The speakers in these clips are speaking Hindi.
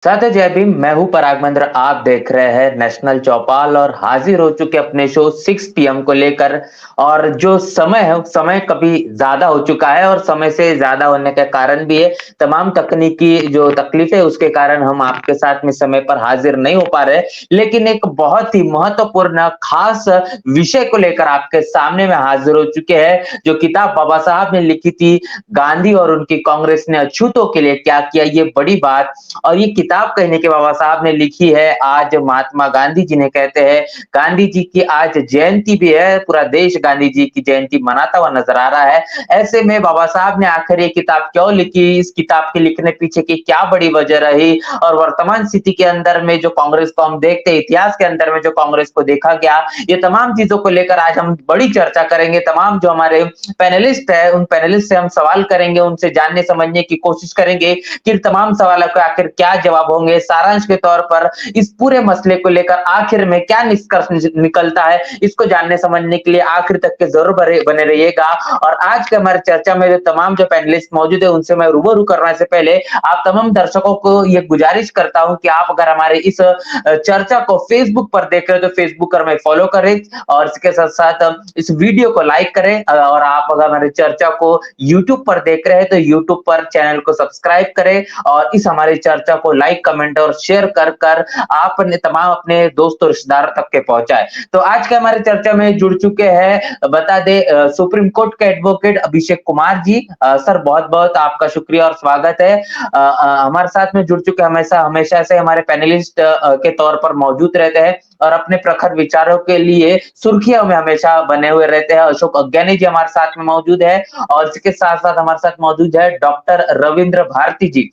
साथ जय भीम। मैं हूं पराग महेंद्र। आप देख रहे हैं नेशनल चौपाल और हाजिर हो चुके अपने शो 6 PM को लेकर। और जो समय है समय कभी ज्यादा हो चुका है और समय से ज्यादा होने का कारण भी है तमाम तकनीकी जो तकलीफ है उसके कारण हम आपके साथ में समय पर हाजिर नहीं हो पा रहे। लेकिन एक बहुत ही महत्वपूर्ण खास विषय को लेकर आपके सामने में हाजिर हो चुके हैं। जो किताब बाबा साहब ने लिखी थी, गांधी और उनकी कांग्रेस ने अछूतों के लिए क्या किया, ये बड़ी बात। और ये किताब कहने के बाबा साहब ने लिखी है आज महात्मा गांधी जी ने कहते हैं। गांधी जी की आज जयंती भी है, पूरा देश गांधी जी की जयंती मनाता हुआ नजर आ रहा है। ऐसे में बाबा साहब ने आखिर ये किताब क्यों लिखी, इस किताब के लिखने पीछे की क्या बड़ी वजह रही, और वर्तमान स्थिति के अंदर में जो कांग्रेस को हम देखते हैं, इतिहास के अंदर में जो कांग्रेस को देखा गया, ये तमाम चीजों को लेकर आज हम बड़ी चर्चा करेंगे। तमाम जो हमारे पैनलिस्ट है उन पैनलिस्ट से हम सवाल करेंगे, उनसे जानने समझने की कोशिश करेंगे कि तमाम सवालों का आखिर क्या जवाब होंगे। सारांश के तौर पर इस पूरे मसले को लेकर आखिर में क्या निष्कर्ष निकलता है, इसको जानने समझने के लिए आखिर तक के जरूर बने रहिएगा। और आज के हमारे चर्चा में जो तमाम जो पैनलिस्ट मौजूद है उनसे मैं रूबरू करने से पहले आप तमाम दर्शकों को ये गुजारिश करता हूं कि आप अगर हमारे इस चर्चा को फेसबुक पर देख रहे हो तो फेसबुक पर हमें फॉलो करें, और इसके साथ साथ इस वीडियो को लाइक करें। और आप अगर हमारे चर्चा को यूट्यूब पर देख रहे हैं तो यूट्यूब पर चैनल को सब्सक्राइब करें, और इस हमारी चर्चा को लाइक, कमेंट और शेयर कर कर आपने तमाम अपने दोस्तों रिश्तेदार तक के पहुंचाए। तो आज के हमारे चर्चा में जुड़ चुके हैं, बता दे, सुप्रीम कोर्ट के एडवोकेट अभिषेक कुमार जी। सर, बहुत बहुत आपका शुक्रिया और स्वागत है। हमारे साथ में जुड़ चुके हमेशा हमेशा से हमारे पैनलिस्ट के तौर पर मौजूद रहते हैं और अपने प्रखर विचारों के लिए सुर्खियों में हमेशा बने हुए रहते हैं। अशोक अज्ञानी जी हमारे साथ में मौजूद है, और इसके साथ साथ हमारे साथ मौजूद है डॉक्टर रविंद्र भारती जी,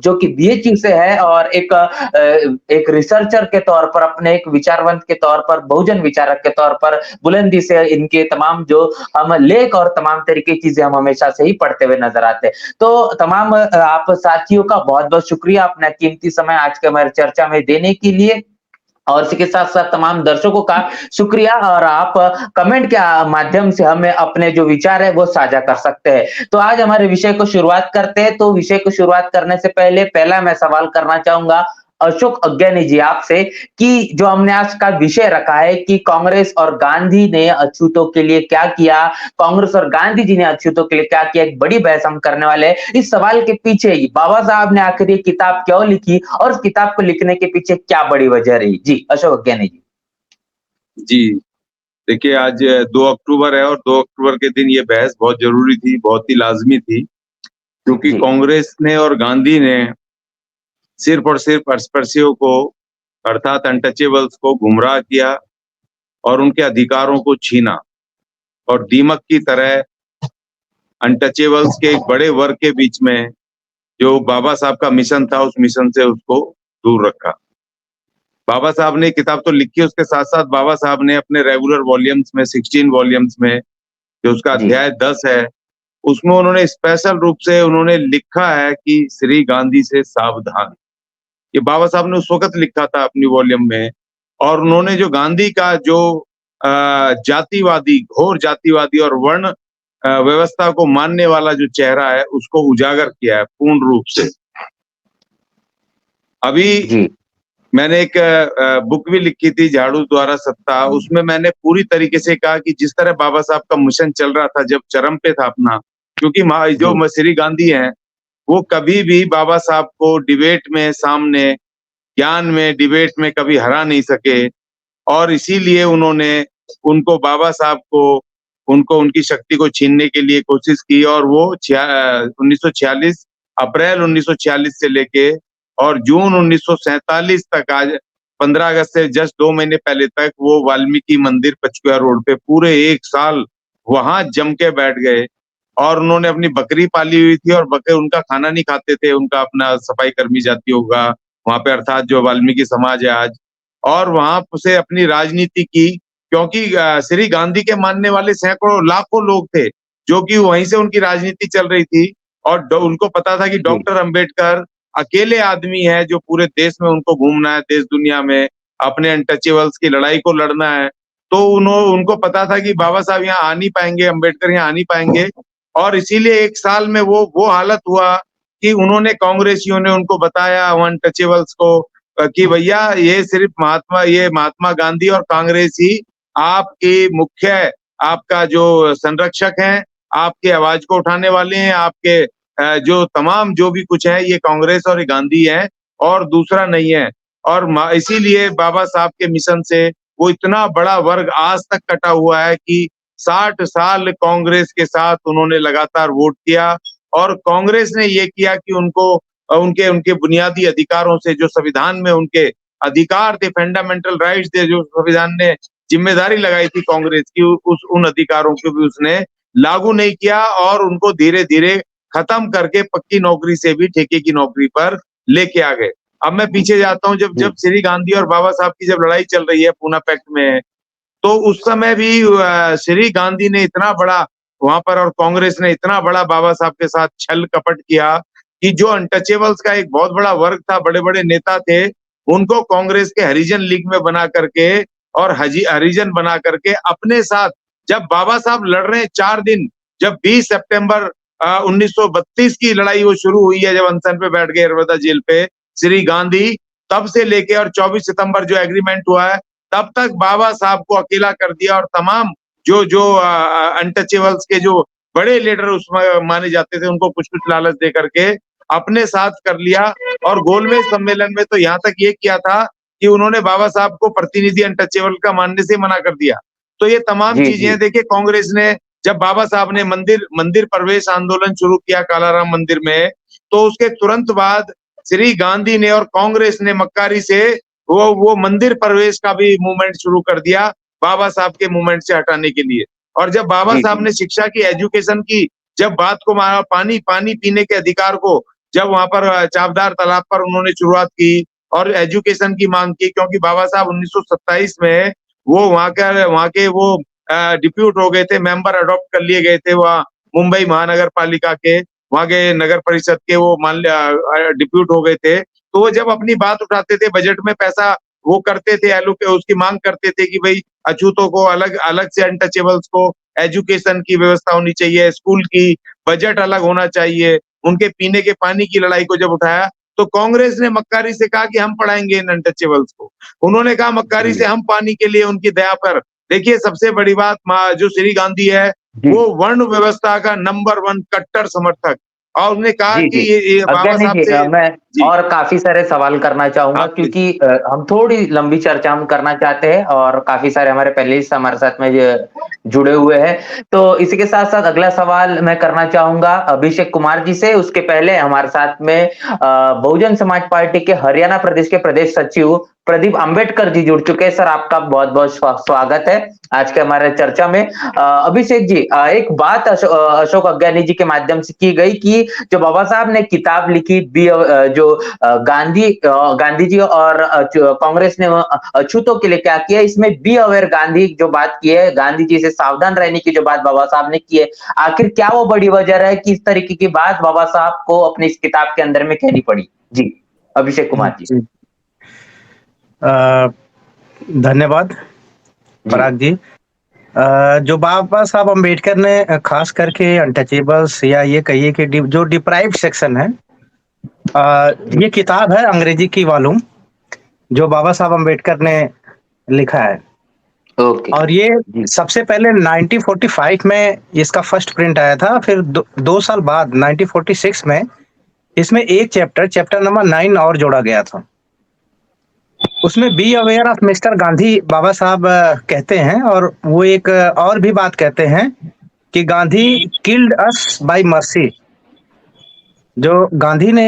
जो कि बीएचयू से है और एक रिसर्चर के तौर पर, अपने एक विचारवंत के तौर पर, बहुजन विचारक के तौर पर बुलंदी से इनके तमाम जो हम लेख और तमाम तरीके की चीजें हम हमेशा से ही पढ़ते हुए नजर आते हैं। तो तमाम आप साथियों का बहुत बहुत शुक्रिया अपना कीमती समय आज के हमारे चर्चा में देने के लिए, और इसी के साथ साथ तमाम दर्शकों का शुक्रिया। और आप कमेंट के माध्यम से हमें अपने जो विचार है वो साझा कर सकते हैं। तो आज हमारे विषय को शुरुआत करते हैं। तो विषय को शुरुआत करने से पहले पहला मैं सवाल करना चाहूंगा अशोक अज्ञानी जी आपसे, कि जो हमने आज का विषय रखा है कि कांग्रेस और गांधी ने अछूतों के लिए क्या किया, कांग्रेस और गांधी जी ने अछूतों के लिए क्या किया, एक बड़ी बहस हम करने वाले हैं। इस सवाल के पीछे ही बाबा साहब ने आखिर ये किताब क्यों लिखी और उस किताब को लिखने के पीछे क्या बड़ी वजह रही। जी अशोक अज्ञानी जी। जी, देखिए आज 2 अक्टूबर है और 2 अक्टूबर के दिन ये बहस बहुत ज़रूरी थी, बहुत ही लाज़मी थी, क्योंकि जी कांग्रेस ने और गांधी ने सिर्फ़ और सिर्फ़ अस्पृश्यों को अर्थात अनटचेबल्स को गुमराह किया और उनके अधिकारों को छीना और दीमक की तरह अनटचेबल्स के एक बड़े वर्ग के बीच में जो बाबा साहब का मिशन था, उस मिशन से उसको दूर रखा। बाबा साहब ने किताब तो लिखी, उसके साथ-साथ बाबा साहब ने अपने रेगुलर वॉल्यूम्स में 16 वॉल्यूम्स में जो उसका जी अध्याय 10 है, उसमें उन्होंने स्पेशल रूप से उन्होंने लिखा है कि श्री गांधी से सावधान। ये बाबा साहब ने उस वक़्त लिखा था अपनी वॉल्यूम में, और उन्होंने जो गांधी का जो जातिवादी, घोर जातिवादी और वर्ण व्यवस्था को मानने वाला जो चेहरा है, उसको उजागर किया है पूर्ण रूप से। अभी जी मैंने एक बुक भी लिखी थी, झाड़ू द्वारा सत्ता, उसमें मैंने पूरी तरीके से कहा कि जिस तरह बाबा साहब का मिशन चल रहा था, जब चरम पे था अपना, क्योंकि जी जो श्री गांधी हैं, वो कभी भी बाबा साहब को डिबेट में सामने, ज्ञान में, डिबेट में कभी हरा नहीं सके, और इसीलिए उन्होंने उनको बाबा साहब को उनको उनकी शक्ति को छीनने के लिए कोशिश की, और वो 1946 अप्रैल 1946 से लेके और जून 1947 तक, आज 15 अगस्त से जस्ट 2 महीने पहले तक, वो वाल्मीकि मंदिर पचकुया रोड पे पूरे 1 साल वहां जम के बैठ गए। और उन्होंने अपनी बकरी पाली हुई थी और बकरे उनका खाना नहीं खाते थे, उनका अपना सफाई कर्मी जाति होगा वहां पे, अर्थात जो वाल्मीकि समाज है आज, और वहां से अपनी राजनीति की, क्योंकि श्री गांधी के मानने वाले सैकड़ों लाखों लोग थे, जो कि वहीं से उनकी राजनीति चल रही थी। और उनको पता था कि जी डॉक्टर अंबेडकर अकेले आदमी है जो पूरे देश में उनको घूमना है, देश दुनिया में अपने अनटचेबल्स की लड़ाई को लड़ना है। तो उनको पता था कि बाबा साहब यहाँ आ नहीं पाएंगे, अंबेडकर यहाँ आ नहीं पाएंगे, और इसीलिए 1 साल में वो हालत हुआ कि उन्होंने कांग्रेसियों ने उनको बताया अनटचेबल्स को कि भैया ये सिर्फ महात्मा गांधी और कांग्रेस ही आपकी मुख्य आपका जो संरक्षक हैं, आपके आवाज को उठाने वाले हैं, आपके जो तमाम जो भी कुछ है ये कांग्रेस और ये गांधी है और दूसरा नहीं है। और इसीलिए बाबा साहब के मिशन से वो इतना बड़ा वर्ग आज तक कटा हुआ है कि 60 साल कांग्रेस के साथ उन्होंने लगातार वोट किया और कांग्रेस ने ये किया कि उनको उनके उनके बुनियादी अधिकारों से जो संविधान में उनके अधिकार थे, फंडामेंटल राइट्स थे, जो संविधान ने जिम्मेदारी लगाई थी कांग्रेस की, उन अधिकारों को भी उसने लागू नहीं किया और उनको धीरे धीरे खत्म करके पक्की नौकरी से भी ठेके की नौकरी पर लेके आ गए। अब मैं पीछे जाता हूँ, जब श्री गांधी और बाबा साहब की जब लड़ाई चल रही है पूना पैक्ट में, तो उस समय भी श्री गांधी ने इतना बड़ा वहां पर और कांग्रेस ने इतना बड़ा बाबा साहब के साथ छल कपट किया कि जो अनटचेबल्स का एक बहुत बड़ा वर्ग था, बड़े बड़े नेता थे, उनको कांग्रेस के हरिजन लीग में बना करके और हरिजन बना करके अपने साथ, जब बाबा साहब लड़ रहे हैं 4 दिन, जब 20 सितंबर 1932 की लड़ाई वो शुरू हुई है, जब अनशन पे बैठ गए नर्मदा जेल पे श्री गांधी, तब से लेके और 24 सितंबर जो एग्रीमेंट हुआ है तब तक बाबा साहब को अकेला कर दिया और तमाम जो जो अनटचेबल्स के जो बड़े लीडर उसमें माने जाते थे उनको कुछ कुछ लालच दे करके अपने साथ कर लिया। और गोलमेज सम्मेलन में तो यहाँ तक ये किया था कि उन्होंने बाबा साहब को प्रतिनिधि अनटचेबल का मानने से मना कर दिया। तो ये तमाम चीजें देखिए, कांग्रेस ने जब बाबा साहब ने मंदिर प्रवेश आंदोलन शुरू किया कालाराम मंदिर में, तो उसके तुरंत बाद श्री गांधी ने और कांग्रेस ने मक्कारी से वो मंदिर प्रवेश का भी मूवमेंट शुरू कर दिया बाबा साहब के मूवमेंट से हटाने के लिए। और जब बाबा साहब ने शिक्षा की, एजुकेशन की जब बात को, पानी पीने के अधिकार को जब वहां पर चावदार तालाब पर उन्होंने शुरुआत की और एजुकेशन की मांग की, क्योंकि बाबा साहब 1927 में वो वहां के वो डिप्यूट हो गए थे, मेंबर अडॉप्ट कर लिए गए थे वहाँ मुंबई महानगर पालिका के, वहां के नगर परिषद के वो डिप्यूट हो गए थे। तो वो जब अपनी बात उठाते थे, बजट में पैसा वो करते थे, उसकी मांग करते थे कि भाई अछूतों को अलग अलग से, अनटचेबल्स को एजुकेशन की व्यवस्था होनी चाहिए, स्कूल की बजट अलग होना चाहिए, उनके पीने के पानी की लड़ाई को जब उठाया तो कांग्रेस ने मक्कारी से कहा कि हम पढ़ाएंगे इन अनटचेबल्स को। उन्होंने कहा मक्कारी से हम पानी के लिए उनकी दया पर। देखिए सबसे बड़ी बात, जो श्री गांधी है वो वर्ण व्यवस्था का नंबर 1 कट्टर समर्थक, और उसने कहा कि ये बाबा साहब से मैं और काफी सारे सवाल करना चाहूंगा क्योंकि हम थोड़ी लंबी चर्चा हम करना चाहते हैं और काफी सारे हमारे पहले ही हमारे साथ में जुड़े हुए हैं। तो इसी के साथ साथ अगला सवाल मैं करना चाहूंगा अभिषेक कुमार जी से। उसके पहले हमारे साथ में बहुजन समाज पार्टी के हरियाणा प्रदेश के प्रदेश सचिव प्रदीप अंबेडकर जी जुड़ चुके हैं। सर आपका बहुत बहुत स्वागत है आज के हमारे चर्चा में। अभिषेक जी, एक बात अशोक अज्ञानी जी के माध्यम से की गई कि जो बाबा साहब ने किताब लिखी, जो गांधी जी और कांग्रेस ने अछूतों के लिए क्या किया, इसमें बी अवेयर गांधी जो बात की है, गांधी जी से सावधान रहने की जो बात बाबा साहब ने की है, आखिर क्या वो बड़ी वजह है कि इस तरीके की बात बाबा साहब को अपनी इस किताब के अंदर में कहनी पड़ी? जी अभिषेक कुमार जी। धन्यवाद पराग जी। जो बाबा साहब अम्बेडकर ने खास करके अनटचेबल्स या ये कहिए कि जो डिप्राइव्ड सेक्शन है, ये किताब है अंग्रेजी की वॉल्यूम जो बाबा साहब अम्बेडकर ने लिखा है। और ये सबसे पहले 1945 में इसका फर्स्ट प्रिंट आया था, फिर 2 साल बाद 1946 में इसमें एक चैप्टर नंबर 9 और जोड़ा गया था। उसमें be aware of Mister Gandhi Baba Saheb कहते हैं, और वो एक और भी बात कहते हैं कि गांधी किल्ड अस बाय मर्सी। जो गांधी ने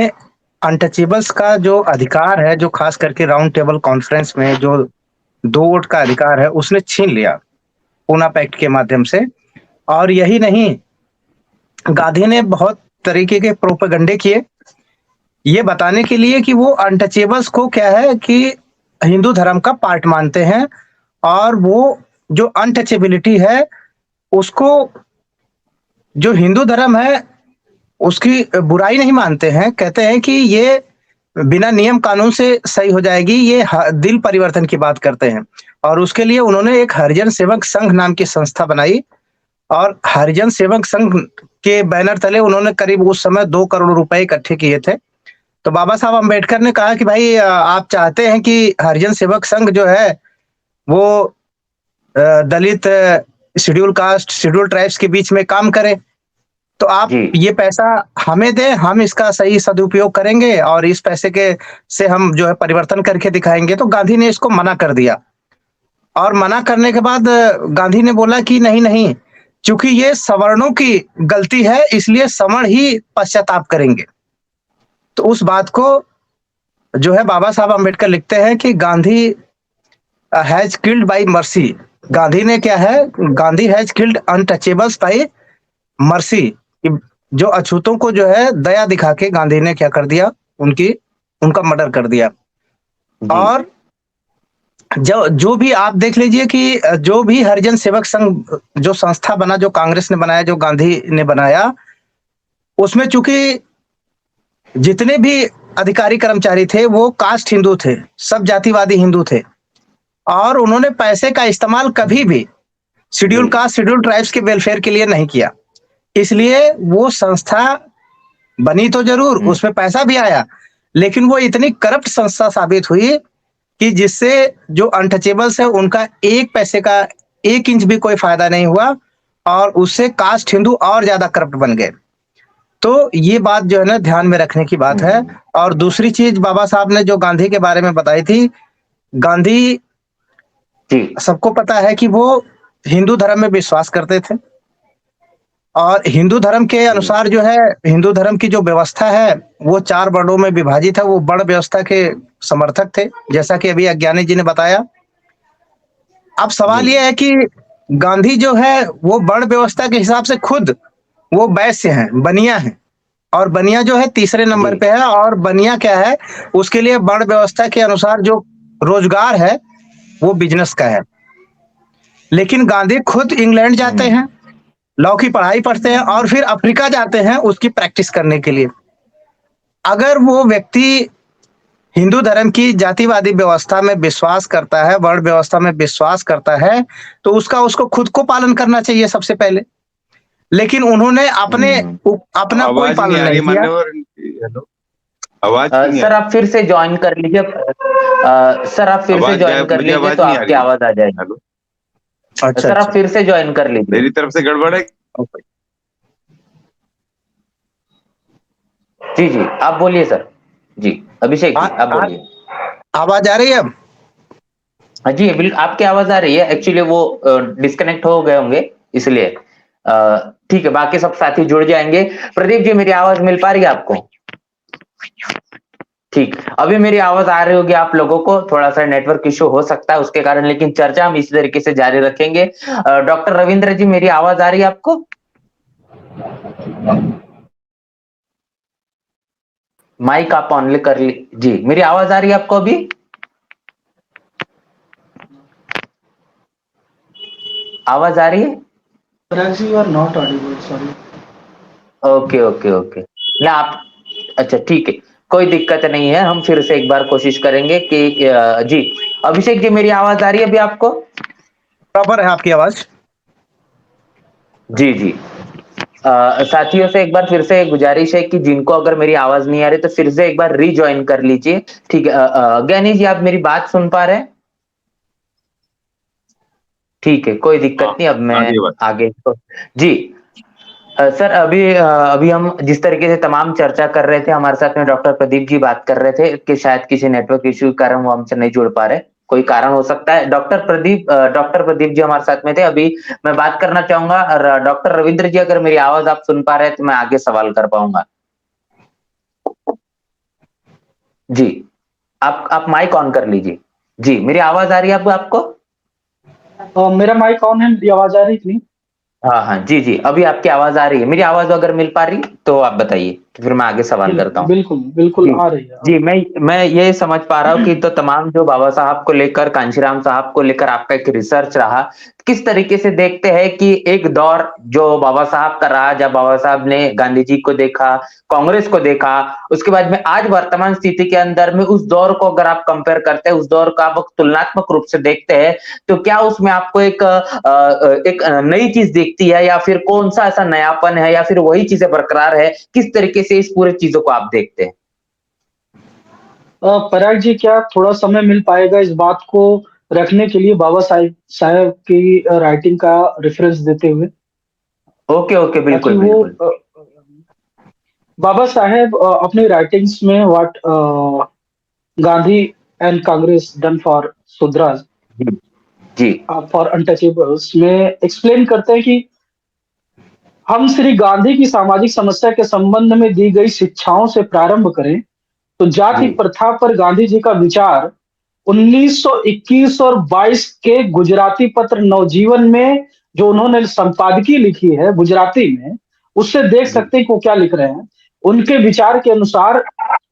अनटचेबल्स का जो अधिकार है, जो खास करके राउंड टेबल कॉन्फ्रेंस में जो 2 वोट का अधिकार है, उसने छीन लिया पूना पैक्ट के माध्यम से। और यही नहीं, गांधी ने बहुत तरीके के प्रोपेगेंडे किए ये बताने के लिए कि वो अनटचेबल्स को क्या है कि हिंदू धर्म का पार्ट मानते हैं, और वो जो अनटचेबिलिटी है उसको जो हिंदू धर्म है उसकी बुराई नहीं मानते हैं। कहते हैं कि ये बिना नियम कानून से सही हो जाएगी, ये दिल परिवर्तन की बात करते हैं। और उसके लिए उन्होंने एक हरिजन सेवक संघ नाम की संस्था बनाई, और हरिजन सेवक संघ के बैनर तले उन्होंने करीब उस समय 2 करोड़ रुपए इकट्ठे किए थे। तो बाबा साहब अम्बेडकर ने कहा कि भाई आप चाहते हैं कि हरिजन सेवक संघ जो है वो दलित, शेड्यूल कास्ट, शेड्यूल ट्राइब्स के बीच में काम करे, तो आप जी ये पैसा हमें दें, हम इसका सही सदुपयोग करेंगे और इस पैसे के से हम जो है परिवर्तन करके दिखाएंगे। तो गांधी ने इसको मना कर दिया और मना करने के बाद गांधी ने बोला कि नहीं नहीं, चूंकि ये सवर्णों की गलती है इसलिए सवर्ण ही पश्चाताप करेंगे। तो उस बात को जो है बाबा साहब अम्बेडकर लिखते हैं कि Gandhi has killed by mercy. Gandhi ने क्या है, Gandhi has killed untouchables by mercy. जो अछूतों को जो है दया दिखा के गांधी ने क्या कर दिया, उनकी उनका मर्डर कर दिया। जी और जो जो भी आप देख लीजिए कि जो भी हरिजन सेवक संघ जो संस्था बना, जो कांग्रेस ने बनाया, जो गांधी ने बनाया, उसमें चूंकि जितने भी अधिकारी कर्मचारी थे वो कास्ट हिंदू थे, सब जातिवादी हिंदू थे और उन्होंने पैसे का इस्तेमाल कभी भी शेड्यूल जी कास्ट, शेड्यूल ट्राइब्स के वेलफेयर के लिए नहीं किया। इसलिए वो संस्था बनी तो जरूर, उसमें पैसा भी आया, लेकिन वो इतनी करप्ट संस्था साबित हुई कि जिससे जो अनटचेबल्स है उनका 1 पैसे का 1 इंच भी कोई फायदा नहीं हुआ और उससे कास्ट हिंदू और ज्यादा करप्ट बन गए। तो ये बात जो है ना ध्यान में रखने की बात है। और दूसरी चीज बाबा साहब ने जो गांधी के बारे में बताई थी, गांधी जी सबको पता है कि वो हिंदू धर्म में विश्वास करते थे और हिंदू धर्म के अनुसार जो है, हिंदू धर्म की जो व्यवस्था है वो 4 वर्णों में विभाजित है। वो वर्ण व्यवस्था के समर्थक थे, जैसा कि अभी अज्ञानी जी ने बताया। अब सवाल जी ये है कि गांधी जो है वो वर्ण व्यवस्था के हिसाब से खुद वो वैश्य हैं, बनिया हैं और बनिया जो है तीसरे नंबर जी पे है। और बनिया क्या है, उसके लिए वर्ण व्यवस्था के अनुसार जो रोजगार है वो बिजनेस का है। लेकिन गांधी खुद इंग्लैंड जाते हैं, लॉ की पढ़ाई पढ़ते हैं और फिर अफ्रीका जाते हैं उसकी प्रैक्टिस करने के लिए। अगर वो व्यक्ति हिंदू धर्म की जातिवादी व्यवस्था में विश्वास करता है, वर्ण व्यवस्था में विश्वास करता है, तो उसको खुद को पालन करना चाहिए सबसे पहले। लेकिन उन्होंने अपना कोई आवाज नहीं पालन आ रही नहीं है किया। मान्यवर। हेलो, आवाज क्यों नहीं आ सर रही? आप फिर से ज्वाइन कर लीजिए। सर आप फिर से आवाज ज्वाइन गायब, कर मुझे लीजिए आवाज तो नहीं आ आपकी रही है। आवाज आ जाएगी। हेलो, अच्छा सर आप अच्छा। फिर से ज्वाइन कर लीजिए। मेरी तरफ से गड़बड़ है। जी जी आप बोलिए सर। जी अभिषेक जी आप आ- बोलिए। आवाज आ रही है अब? हाँ जी बिल्कुल आपकी आवाज आ रही है। एक्चुअली वो डिस्कनेक्ट हो गए होंगे इसलिए। ठीक है, बाकी सब साथी जुड़ जाएंगे। प्रदीप जी मेरी आवाज मिल पा रही है आपको? ठीक, अभी मेरी आवाज आ रही होगी आप लोगों को। थोड़ा सा नेटवर्क इशू हो सकता है उसके कारण, लेकिन चर्चा हम इसी तरीके से जारी रखेंगे। डॉक्टर रविंद्र जी मेरी आवाज आ रही है आपको? माइक आप ऑन कर ली जी। मेरी आवाज आ रही है आपको अभी? आवाज आ रही है? Parag you are not audible. Sorry. Okay okay okay ना आप, अच्छा ठीक है, कोई दिक्कत नहीं है। हम फिर से एक बार कोशिश करेंगे कि जी अभिषेक जी मेरी आवाज आ रही है अभी आपको? बराबर है आपकी आवाज। जी जी साथियों से एक बार फिर से गुजारिश है कि जिनको अगर मेरी आवाज नहीं आ रही तो फिर से एक बार रीज्वाइन कर लीजिए। ठीक है, ज्ञानी जी आप मेरी बात सुन पा रहे हैं? ठीक है, कोई दिक्कत नहीं। अब मैं आगे बात। आगे जी सर अभी हम जिस तरीके से तमाम चर्चा कर रहे थे, हमारे साथ में डॉक्टर प्रदीप जी बात कर रहे थे कि शायद किसी नेटवर्क इश्यू के कारण वो हमसे नहीं जुड़ पा रहे। कोई कारण हो सकता है। डॉक्टर प्रदीप जी हमारे साथ में थे। अभी मैं बात करना चाहूंगा और डॉक्टर रविंद्र जी अगर मेरी आवाज आप सुन पा रहे हैं तो मैं आगे सवाल कर पाऊंगा। जी आप माइक ऑन कर लीजिए। जी मेरी आवाज आ रही है आपको? मेरा माइक ऑन है, मेरी आवाज आ रही थी? हाँ हाँ जी जी अभी आपकी आवाज आ रही है। मेरी आवाज अगर मिल पा रही तो आप बताइए। तो फिर मैं आगे सवाल करता हूँ। बिल्कुल बिल्कुल जी, आ रही है। जी, मैं ये समझ पा रहा हूँ कि तो तमाम जो बाबा साहब को लेकर, कांशीराम साहब को लेकर आपका एक रिसर्च रहा, किस तरीके से देखते हैं कि एक दौर जो बाबा साहब का रहा, जब बाबा साहब ने गांधी जी को देखा, कांग्रेस को देखा, उसके बाद में आज वर्तमान स्थिति के अंदर में उस दौर को अगर आप कंपेयर करते हैं, उस दौर को आप तुलनात्मक रूप से देखते हैं, तो क्या उसमें आपको एक नई चीज दिखती है, या फिर कौन सा ऐसा नयापन है, या फिर वही चीजें बरकरार है? किस तरीके से इस पूरे चीजों को आप देखते हैं? पराग जी, क्या थोड़ा समय मिल पाएगा इस बात को रखने के लिए बाबा साहब साहब की राइटिंग का रेफरेंस देते हुए, ओके, ओके, ताकि बिल्कुल, वो बिल्कुल। बाबा साहेब अपनी राइटिंग्स में what Gandhi and Congress done for Shudras जी, जी, फॉर अनटचेबल्स में एक्सप्लेन करते हैं कि हम श्री गांधी की सामाजिक समस्या के संबंध में दी गई शिक्षाओं से प्रारंभ करें तो जाति जी, प्रथा पर गांधी जी का विचार 1921 और 22 के गुजराती पत्र नवजीवन में जो उन्होंने संपादकीय लिखी है गुजराती में, उससे देख जी, सकते हैं कि वो क्या लिख रहे हैं। उनके विचार के अनुसार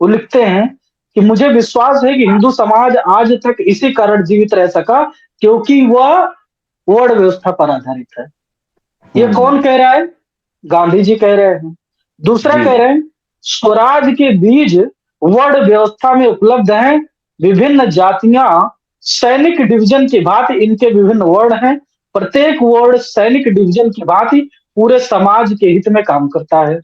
वो लिखते हैं कि मुझे विश्वास है कि हिंदू समाज आज तक इसी कारण जीवित रह सका क्योंकि वह वर्ण व्यवस्था पर आधारित है। ये हम्म, कौन कह रहा है? गांधी जी कह रहे हैं। दूसरा जी, कह रहे हैं स्वराज के बीज वर्ण व्यवस्था में उपलब्ध हैं। विभिन्न जातियां सैनिक डिवीजन की भांति इनके विभिन्न वर्ण हैं। प्रत्येक वर्ण सैनिक डिवीजन की भांति पूरे समाज के हित में काम करता है।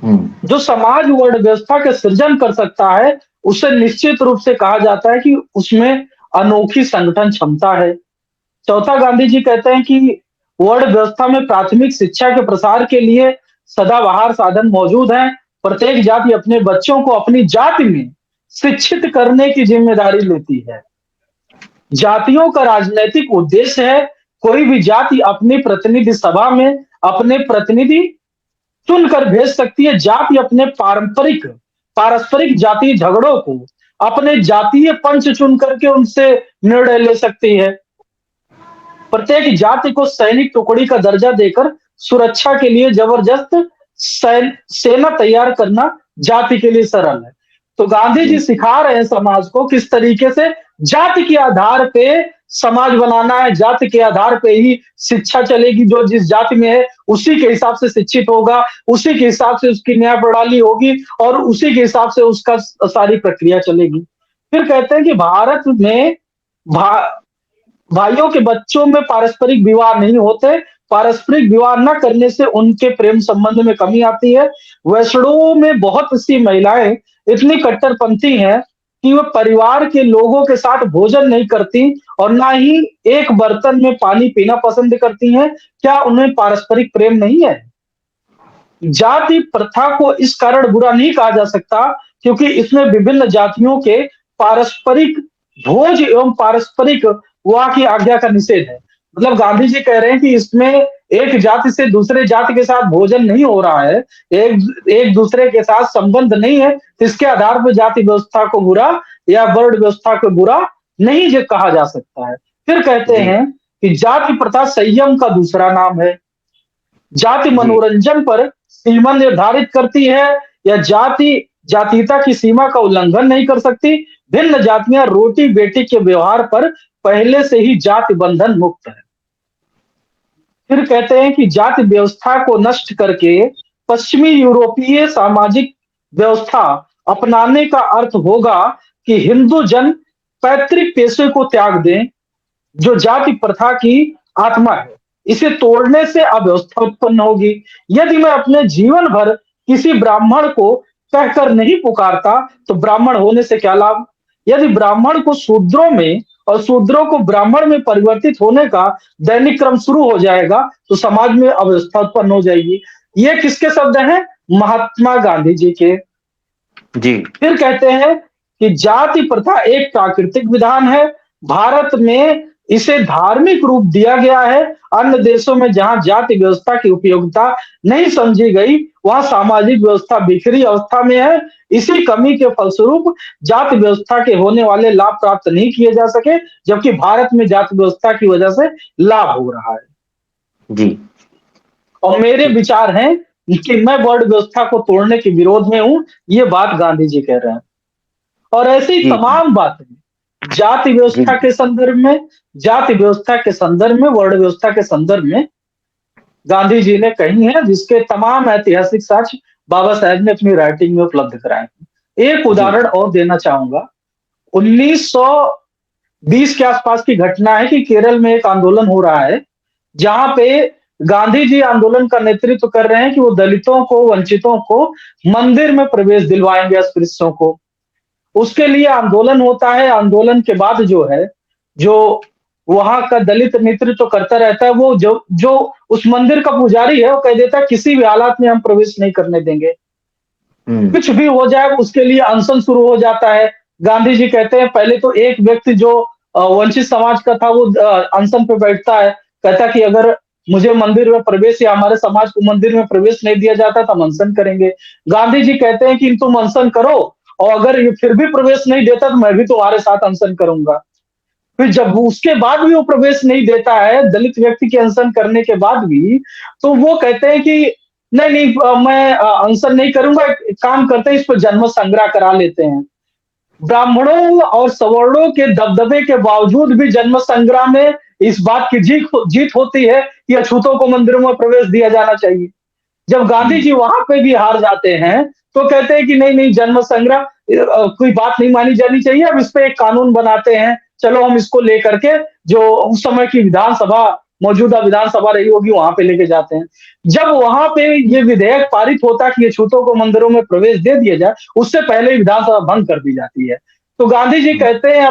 हम्म, जो समाज वर्ण व्यवस्था का सृजन कर सकता है उसे निश्चित रूप से कहा जाता है कि उसमें अनोखी संगठन क्षमता है। चौथा, गांधी जी कहते हैं कि वर्ण व्यवस्था में प्राथमिक शिक्षा के प्रसार के लिए सदाबहार साधन मौजूद हैं। प्रत्येक जाति अपने बच्चों को अपनी जाति में शिक्षित करने की जिम्मेदारी लेती है। जातियों का राजनैतिक उद्देश्य है कोई भी जाति अपनी प्रतिनिधि सभा में अपने प्रतिनिधि चुनकर भेज सकती है। जाति अपने पारस्परिक जातीय झगड़ों को अपने जातीय पंच चुन करके उनसे निर्णय ले सकती है। प्रत्येक जाति को सैनिक टुकड़ी का दर्जा देकर सुरक्षा के लिए जबरदस्त सेना तैयार करना जाति के लिए सरल है। तो गांधी जी जी, सिखा रहे हैं समाज को किस तरीके से जाति के आधार पे समाज बनाना है। जाति के आधार पे ही शिक्षा चलेगी। जो जिस जाति में है उसी के हिसाब से शिक्षित होगा, उसी के हिसाब से उसकी न्याय प्रणाली होगी और उसी के हिसाब से उसका सारी प्रक्रिया चलेगी। फिर कहते हैं कि भारत में भा, भाइयों के बच्चों में पारस्परिक विवाह नहीं होते। पारस्परिक विवाह न करने से उनके प्रेम संबंध में कमी आती है। वैष्णवों में बहुत सी महिलाएं इतनी कट्टरपंथी हैं कि वह परिवार के लोगों के साथ भोजन नहीं करती और ना ही एक बर्तन में पानी पीना पसंद करती हैं। क्या उनमें पारस्परिक प्रेम नहीं है? जाति प्रथा को इस कारण बुरा नहीं कहा जा सकता क्योंकि इसमें विभिन्न जातियों के पारस्परिक भोज एवं पारस्परिक विवाह की आज्ञा का निषेध है। मतलब गांधी जी कह रहे हैं कि इसमें एक जाति से दूसरे जाति के साथ भोजन नहीं हो रहा है, एक दूसरे के साथ संबंध नहीं है, इसके आधार पर जाति व्यवस्था को बुरा या वर्ण व्यवस्था को बुरा नहीं कहा जा सकता है। फिर कहते जी, हैं कि जाति प्रथा संयम का दूसरा नाम है। जाति जी, मनोरंजन पर सीमा निर्धारित करती है या जातीयता की सीमा का उल्लंघन नहीं कर सकती। भिन्न जातियां रोटी बेटी के व्यवहार पर पहले से ही जाति बंधन मुक्त है। फिर कहते हैं कि जाति व्यवस्था को नष्ट करके पश्चिमी यूरोपीय सामाजिक व्यवस्था अपनाने का अर्थ होगा कि हिंदू जन पैतृक पेशे को त्याग दें जो जाति प्रथा की आत्मा है। इसे तोड़ने से अव्यवस्था उत्पन्न होगी। यदि मैं अपने जीवन भर किसी ब्राह्मण को कहकर नहीं पुकारता तो ब्राह्मण होने से क्या लाभ? यदि ब्राह्मण को शूद्रों में और शूद्रों को ब्राह्मण में परिवर्तित होने का दैनिक क्रम शुरू हो जाएगा तो समाज में अव्यवस्था उत्पन्न हो जाएगी। ये किसके शब्द हैं? महात्मा गांधी जी के। जी, फिर कहते हैं कि जाति प्रथा एक प्राकृतिक विधान है। भारत में इसे धार्मिक रूप दिया गया है। अन्य देशों में जहां जाति व्यवस्था की उपयोगिता नहीं समझी गई वहां सामाजिक व्यवस्था बिखरी अवस्था में है। इसी कमी के फलस्वरूप जाति व्यवस्था के होने वाले लाभ प्राप्त नहीं किए जा सके जबकि भारत में जाति व्यवस्था की वजह से लाभ हो रहा है। जी, और मेरे जी, विचार हैं कि मैं वर्ण व्यवस्था को तोड़ने के विरोध में हूँ, ये बात गांधी जी कह रहे हैं। और ऐसी जी, तमाम बातें जाति जी, व्यवस्था के संदर्भ में, जाति व्यवस्था के संदर्भ में, वर्ण व्यवस्था के संदर्भ में गांधी जी ने कही है, जिसके तमाम ऐतिहासिक साक्ष्य बाबा साहेब ने अपनी राइटिंग में उपलब्ध कराए हैं। एक जी, उदाहरण और देना चाहूंगा। 1920 के आसपास की घटना है कि केरल में एक आंदोलन हो रहा है, जहां पे गांधी जी आंदोलन का नेतृत्व कर रहे हैं कि वो दलितों को, वंचितों को मंदिर में प्रवेश दिलवाएंगे, अस्पृश्यों को। उसके लिए आंदोलन होता है। आंदोलन के बाद जो है, जो वहां का दलित नेतृत्व करता रहता है, वो जो जो उस मंदिर का पुजारी है, वो कह देता है किसी भी हालात में हम प्रवेश नहीं करने देंगे। हम्म, कुछ भी हो जाए, उसके लिए अनशन शुरू हो जाता है। गांधी जी कहते हैं पहले तो एक व्यक्ति जो वंचित समाज का था, वो अनशन पे बैठता है, कहता कि अगर मुझे मंदिर में प्रवेश या हमारे समाज को मंदिर में प्रवेश नहीं दिया जाता तो हम अनशन करेंगे। गांधी जी कहते हैं कि तुम अनशन करो, और अगर ये फिर भी प्रवेश नहीं देता तो मैं भी तुम्हारे साथ अनशन करूंगा। फिर जब उसके बाद भी वो प्रवेश नहीं देता है, दलित व्यक्ति के अनशन करने के बाद भी, तो वो कहते हैं कि नहीं नहीं, मैं अनशन नहीं करूंगा, एक काम करते हैं, इस पर जन्म संग्रह करा लेते हैं। ब्राह्मणों और सवर्णों के दबदबे के बावजूद भी जन्म संग्रह में इस बात की जीत होती है कि अछूतों को मंदिरों में प्रवेश दिया जाना चाहिए। जब गांधी जी वहां पे भी हार जाते हैं, तो कहते हैं कि नहीं नहीं, जन्म संग्रह कोई बात नहीं मानी जानी चाहिए, अब इस पे एक कानून बनाते हैं, चलो हम इसको लेकर के जो उस समय की विधानसभा, मौजूदा विधानसभा रही होगी, वहां पे लेके जाते हैं। जब वहां पे ये विधेयक पारित होता है कि ये छूतों को मंदिरों में प्रवेश दे दिया जाए, उससे पहले ही विधानसभा भंग कर दी जाती है। तो गांधी जी कहते हैं,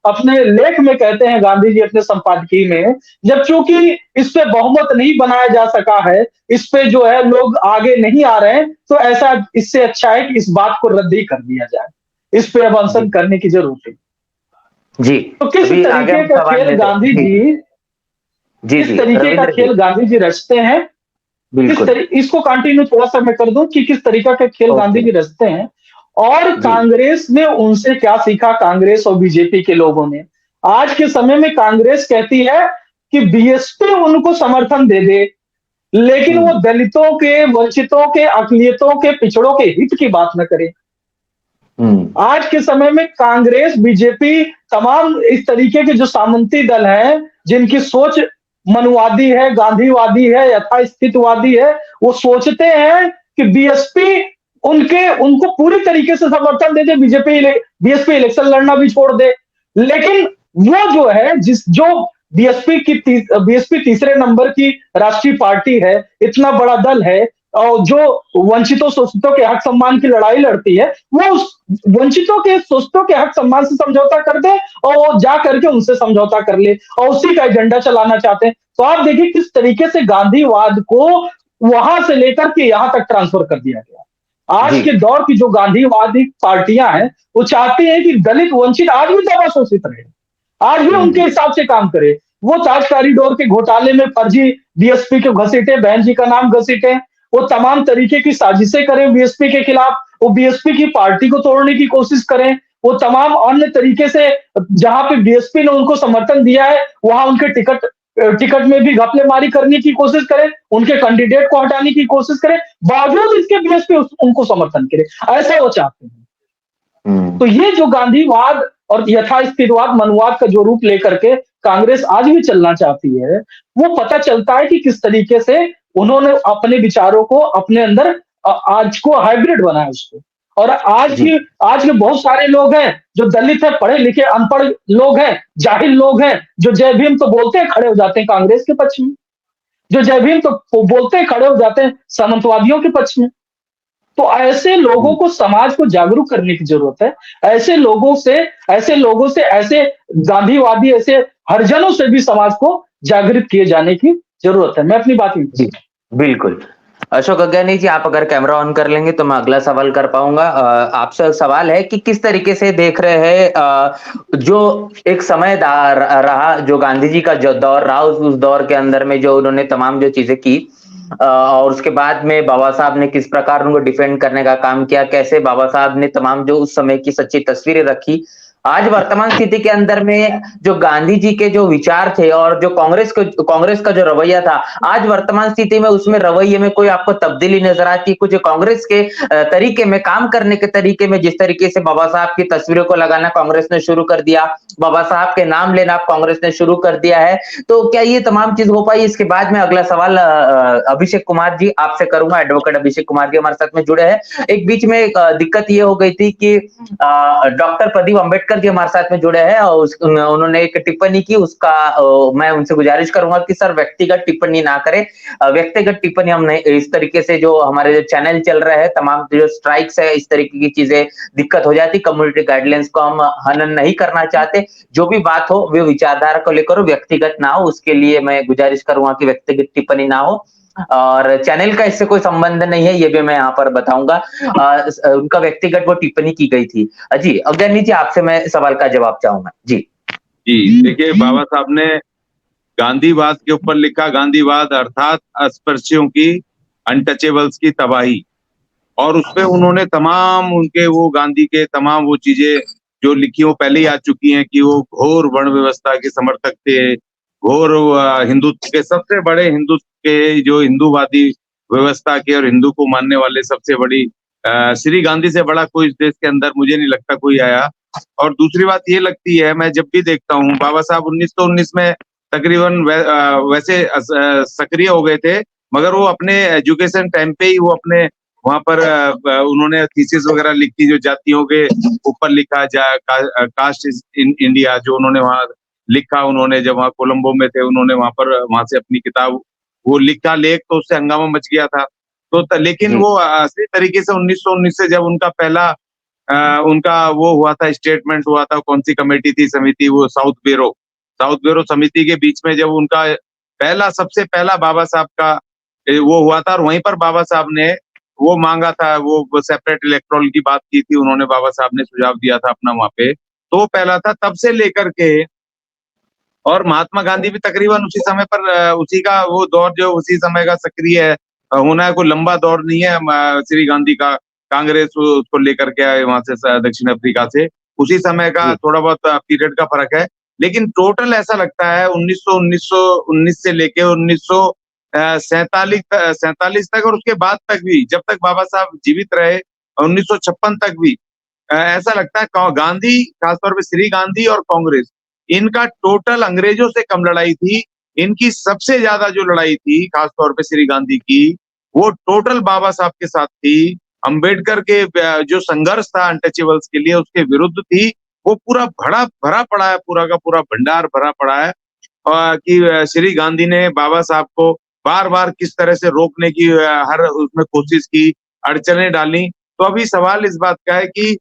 अपने लेख में कहते हैं गांधी जी अपने संपादकीय में, जब चूंकि इस पे बहुमत नहीं बनाया जा सका है, इस पे जो है लोग आगे नहीं आ रहे हैं, तो ऐसा इससे अच्छा है कि इस बात को रद्द ही कर दिया जाए, इस पे अब अनशन जी, करने की जरूरत है। जी। तो किस अभी आगे तरीके हम का सवाल खेल लेते गांधी जी, जी, जी, किस जी, तरीके का रविंद्र जी, खेल गांधी जी रचते हैं, बिल्कुल, इसको कंटिन्यू थोड़ा सा मैं कर दूं कि किस तरीका का खेल गांधी ओके, जी रचते हैं, और जी, कांग्रेस ने उनसे क्या सीखा, कांग्रेस और बीजेपी के लोगों ने। आज के समय में कांग्रेस कहती है कि बीएसपी उनको समर्थन दे दे, लेकिन वो हम्म, दलितों के, वंचितों के, अकलियतों के, पिछड़ों के हित की बात न करे। हम्म, आज के समय में कांग्रेस, बीजेपी, तमाम इस तरीके के जो सामंती दल हैं, जिनकी सोच मनुवादी है, गांधीवादी है, यथास्थितवादी है, वो सोचते हैं कि बीएसपी उनको पूरी तरीके से समर्थन दे दे, बीएसपी इलेक्शन लड़ना भी छोड़ दे। लेकिन वो जो है, जो बीएसपी तीसरे नंबर की राष्ट्रीय पार्टी है, इतना बड़ा दल है, और जो वंचितों शोषितों के हक सम्मान की लड़ाई लड़ती है, वो उस वंचितों के, शोषितों के हक सम्मान से समझौता कर दे, और वो जा करके उनसे समझौता कर ले, और उसी का एजेंडा चलाना चाहते हैं। तो आप देखिए किस तरीके से गांधीवाद को वहां से लेकर के यहां तक ट्रांसफर कर दिया गया। आज जी, के दौर की जो गांधीवादी पार्टियां हैं, वो चाहती हैं कि दलित वंचित आज भी ज्यादा शोषित रहे, आज भी उनके हम्म, हिसाब से काम करे। वो ताज कॉरिडोर के घोटाले में फर्जी बीएसपी के घसीटे, बहन जी का नाम घसीटे, वो तमाम तरीके की साजिशें करें बीएसपी के खिलाफ, वो बीएसपी की पार्टी को तोड़ने की कोशिश करें, वो तमाम अन्य तरीके से, जहां पे बीएसपी ने उनको समर्थन दिया है, वहां उनके टिकट में भी घपलेमारी करने की कोशिश करें, उनके कैंडिडेट को हटाने की कोशिश करें, बावजूद इसके बीएसपी उनको समर्थन करे। ऐसा वो चाहते हैं। हम्म, तो ये जो गांधीवाद और यथास्थितवाद, मनुवाद का जो रूप लेकर के कांग्रेस आज भी चलना चाहती है, वो पता चलता है कि किस तरीके से उन्होंने अपने विचारों को अपने अंदर आज को हाइब्रिड बनाया उसको। और जी, आज के बहुत सारे लोग हैं जो दलित है, पढ़े लिखे अनपढ़ लोग हैं, जाहिल लोग हैं, जो जय भीम तो बोलते हैं खड़े हो जाते हैं कांग्रेस के पक्ष में, जो जय भीम तो बोलते हैं खड़े हो जाते हैं सामंतवादियों के पक्ष में। तो ऐसे लोगों हम्म, को समाज को जागरूक करने की जरूरत है। ऐसे गांधीवादी, ऐसे हरिजनों से भी समाज को जागृत किए जाने की जरूरत है। मैं अपनी बात यहीं जी, बिल्कुल। अशोक अज्ञानी जी, आप अगर कैमरा ऑन कर लेंगे तो मैं अगला सवाल कर पाऊंगा। आपसे सवाल है कि किस तरीके से देख रहे हैं जो एक समय रहा, जो गांधी जी का जो दौर रहा, उस दौर के अंदर में जो उन्होंने तमाम जो चीजें की, और उसके बाद में बाबा साहब ने किस प्रकार उनको डिफेंड करने का काम किया, कैसे बाबा साहब ने तमाम जो उस समय की सच्ची तस्वीरें रखी, आज वर्तमान स्थिति के अंदर में जो गांधी जी के जो विचार थे और जो कांग्रेस का जो रवैया था, आज वर्तमान स्थिति में उसमें रवैये में कोई आपको तब्दीली नजर आती है? कुछ कांग्रेस के तरीके में, काम करने के तरीके में, जिस तरीके से बाबा साहब की तस्वीरों को लगाना कांग्रेस ने शुरू कर दिया, बाबा साहब के नाम लेना कांग्रेस ने शुरू कर दिया है, तो क्या ये तमाम चीज हो पाई? इसके बाद में अगला सवाल अभिषेक कुमार जी आपसे करूंगा। एडवोकेट अभिषेक कुमार जी हमारे साथ में जुड़े हैं। एक बीच में दिक्कत ये हो गई थी कि डॉक्टर प्रदीप अंबेडकर जी हमारे साथ में जुड़े हैं और उन्होंने एक टिप्पणी की, उसका मैं उनसे गुजारिश करूंगा कि सर व्यक्तिगत टिप्पणी ना करें। व्यक्तिगत टिप्पणी हम नहीं, इस तरीके से जो हमारे जो चैनल चल रहे हैं, तमाम जो स्ट्राइक्स है, इस तरीके की चीजें दिक्कत हो जाती, कम्युनिटी गाइडलाइंस को हम हनन नहीं करना चाहते। जो भी बात हो वो विचारधारा को लेकर हो, व्यक्तिगत ना हो, उसके लिए मैं गुजारिश करूंगा कि व्यक्तिगत टिप्पणी ना हो। और चैनल का इससे कोई संबंध नहीं है, ये भी मैं यहाँ पर बताऊंगा। उनका व्यक्तिगत वो टिप्पणी की गई थी। जी अज्ञानी जी, आपसे मैं सवाल का जवाब चाहूंगा। जी जी, देखिए बाबा साहब ने गांधीवाद के ऊपर लिखा, गांधीवाद अर्थात अस्पृश्यों की, अनटचेबल्स की तबाही, और उसपे उन्होंने तमाम उनके वो गांधी के तमाम वो चीजें जो लिखी वो पहले ही आ चुकी हैं कि वो घोर वर्ण व्यवस्था के समर्थक थे, घोर हिंदुत्व के, सबसे बड़े हिंदुत्व के, जो हिंदूवादी व्यवस्था के और हिंदू को मानने वाले सबसे बड़ी श्री गांधी से बड़ा कोई इस देश के अंदर मुझे नहीं लगता कोई आया। और दूसरी बात ये लगती है, मैं जब भी देखता हूँ बाबा साहब 1919 में तकरीबन वैसे सक्रिय हो गए थे, मगर वो अपने एजुकेशन टाइम पे ही वो अपने वहां पर उन्होंने थीसिस वगैरह लिखी, जो जातियों के ऊपर लिखा जाए, कास्ट इन इंडिया, जो उन्होंने वहां लिखा, उन्होंने जब वहां कोलंबो में थे, उन्होंने वहां से अपनी किताब वो लिखा लेख, तो उससे हंगामा मच गया था। तो लेकिन वो असली तरीके से 1919 से जब उनका पहला उनका वो हुआ था, स्टेटमेंट हुआ था, कौन सी कमेटी थी, समिति, वो साउथ ब्यूरो समिति के बीच में जब उनका सबसे पहला बाबा साहब का वो हुआ था, और वहीं पर बाबा साहब ने वो मांगा था, वो सेपरेट इलेक्टोरल की बात की थी उन्होंने, बाबा साहब ने सुझाव दिया था अपना वहां पे, तो वो पहला था। तब से लेकर के, और महात्मा गांधी भी तकरीबन उसी समय पर उसी का वो दौर जो उसी समय का सक्रिय है, होना है, कोई लंबा दौर नहीं है श्री गांधी का, कांग्रेस उसको लेकर के आए वहां से दक्षिण अफ्रीका से, उसी समय का थोड़ा बहुत पीरियड का फर्क है। लेकिन टोटल ऐसा लगता है 1919 से लेके 1947 तक, और उसके बाद तक भी, जब तक बाबा साहब जीवित रहे 1956 तक भी, ऐसा लगता है गांधी, खासतौर पे श्री गांधी और कांग्रेस, इनका टोटल अंग्रेजों से कम लड़ाई थी। इनकी सबसे ज्यादा जो लड़ाई थी, खासतौर पे श्री गांधी की, वो टोटल बाबा साहब के साथ थी। अंबेडकर के जो संघर्ष था अनटचेबल्स के लिए, उसके विरुद्ध थी। वो पूरा भरा पड़ा है, पूरा का पूरा भंडार भरा पड़ा है कि श्री गांधी ने बाबा साहब को बार बार किस तरह से रोकने की हर उसमें कोशिश की, अड़चने डाली। तो अभी सवाल इस बात का है कि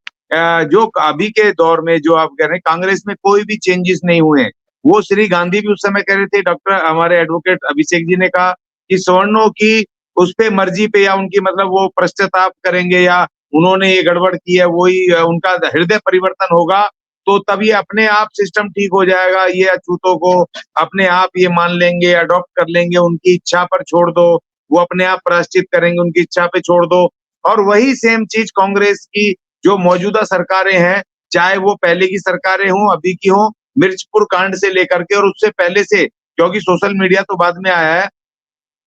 जो अभी के दौर में जो आप कह रहे हैं, कांग्रेस में कोई भी चेंजेस नहीं हुए। वो श्री गांधी भी उस समय कह रहे थे, डॉक्टर हमारे एडवोकेट अभिषेक जी ने कहा कि सवर्णों की उस पे मर्जी पे, या उनकी मतलब वो पश्चाताप करेंगे, या उन्होंने ये गड़बड़ की है, वही उनका हृदय परिवर्तन होगा, तो तभी अपने आप सिस्टम ठीक हो जाएगा। ये अछूतों को अपने आप ये मान लेंगे, अडॉप्ट कर लेंगे, उनकी इच्छा पर छोड़ दो, वो अपने आप प्रायश्चित करेंगे, उनकी इच्छा पे छोड़ दो। और वही सेम चीज कांग्रेस की जो मौजूदा सरकारें हैं, चाहे वो पहले की सरकारें हों, अभी की हों, मिर्चपुर कांड से लेकर के और उससे पहले से, क्योंकि सोशल मीडिया तो बाद में आया है,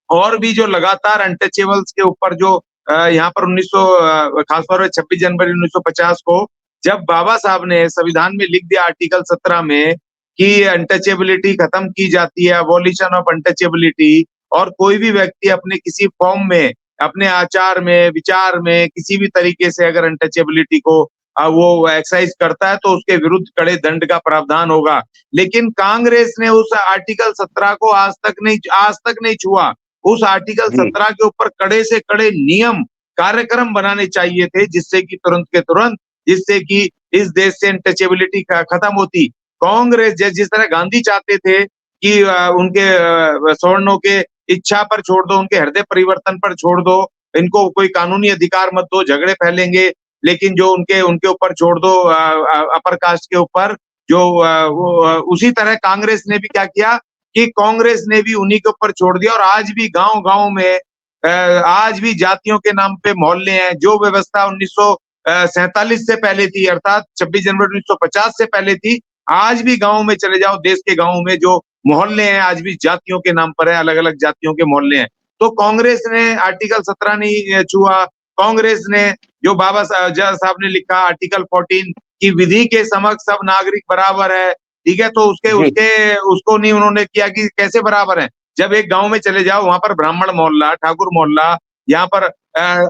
और भी जो लगातार अनटचेबल्स के ऊपर जो यहाँ पर 1900 खासतौर पर 26 जनवरी 1950 को जब बाबा साहब ने संविधान में लिख दिया आर्टिकल 17 में कि अनटचेबिलिटी खत्म की जाती है, अबॉलिशन ऑफ अनटचेबिलिटी, और कोई भी व्यक्ति अपने किसी फॉर्म में, अपने आचार में, विचार में, किसी भी तरीके से अगर अनटचेबिलिटी को वो एक्सरसाइज करता है, तो उसके विरुद्ध कड़े दंड का प्रावधान होगा। लेकिन कांग्रेस ने उस आर्टिकल 17 को आज तक नहीं छुआ। उस आर्टिकल 17 के ऊपर कड़े से कड़े नियम, कार्यक्रम बनाने चाहिए थे, जिससे कि तुरंत के तुरंत, जिससे कि इस देश से अनटचेबिलिटी खत्म होती। कांग्रेस जिस तरह गांधी चाहते थे कि उनके सवर्णों के इच्छा पर छोड़ दो, उनके हृदय परिवर्तन पर छोड़ दो, इनको कोई कानूनी अधिकार मत दो, झगड़े फैलेंगे, लेकिन जो उनके ऊपर छोड़ दो, अपर कास्ट के ऊपर, जो उसी तरह कांग्रेस ने भी क्या किया कि कांग्रेस ने भी उन्हीं के ऊपर छोड़ दिया। और आज भी गांव-गांव में आज भी जातियों के नाम पे मोहल्ले हैं। जो व्यवस्था 1947 से पहले थी, अर्थात 26 जनवरी 1950 से पहले थी। आज भी गांव में चले जाओ, देश के गांव में जो मोहल्ले हैं आज भी जातियों के नाम पर है, अलग अलग जातियों के मोहल्ले हैं। तो कांग्रेस ने आर्टिकल 17 नहीं छुआ। कांग्रेस ने जो बाबा साहब ने लिखा आर्टिकल 14 की विधि के समक्ष सब नागरिक बराबर है, ठीक है, तो उसको नहीं उन्होंने किया कि कैसे बराबर है। जब एक गांव में चले जाओ, वहां पर ब्राह्मण मोहल्ला, ठाकुर मोहल्ला, यहाँ पर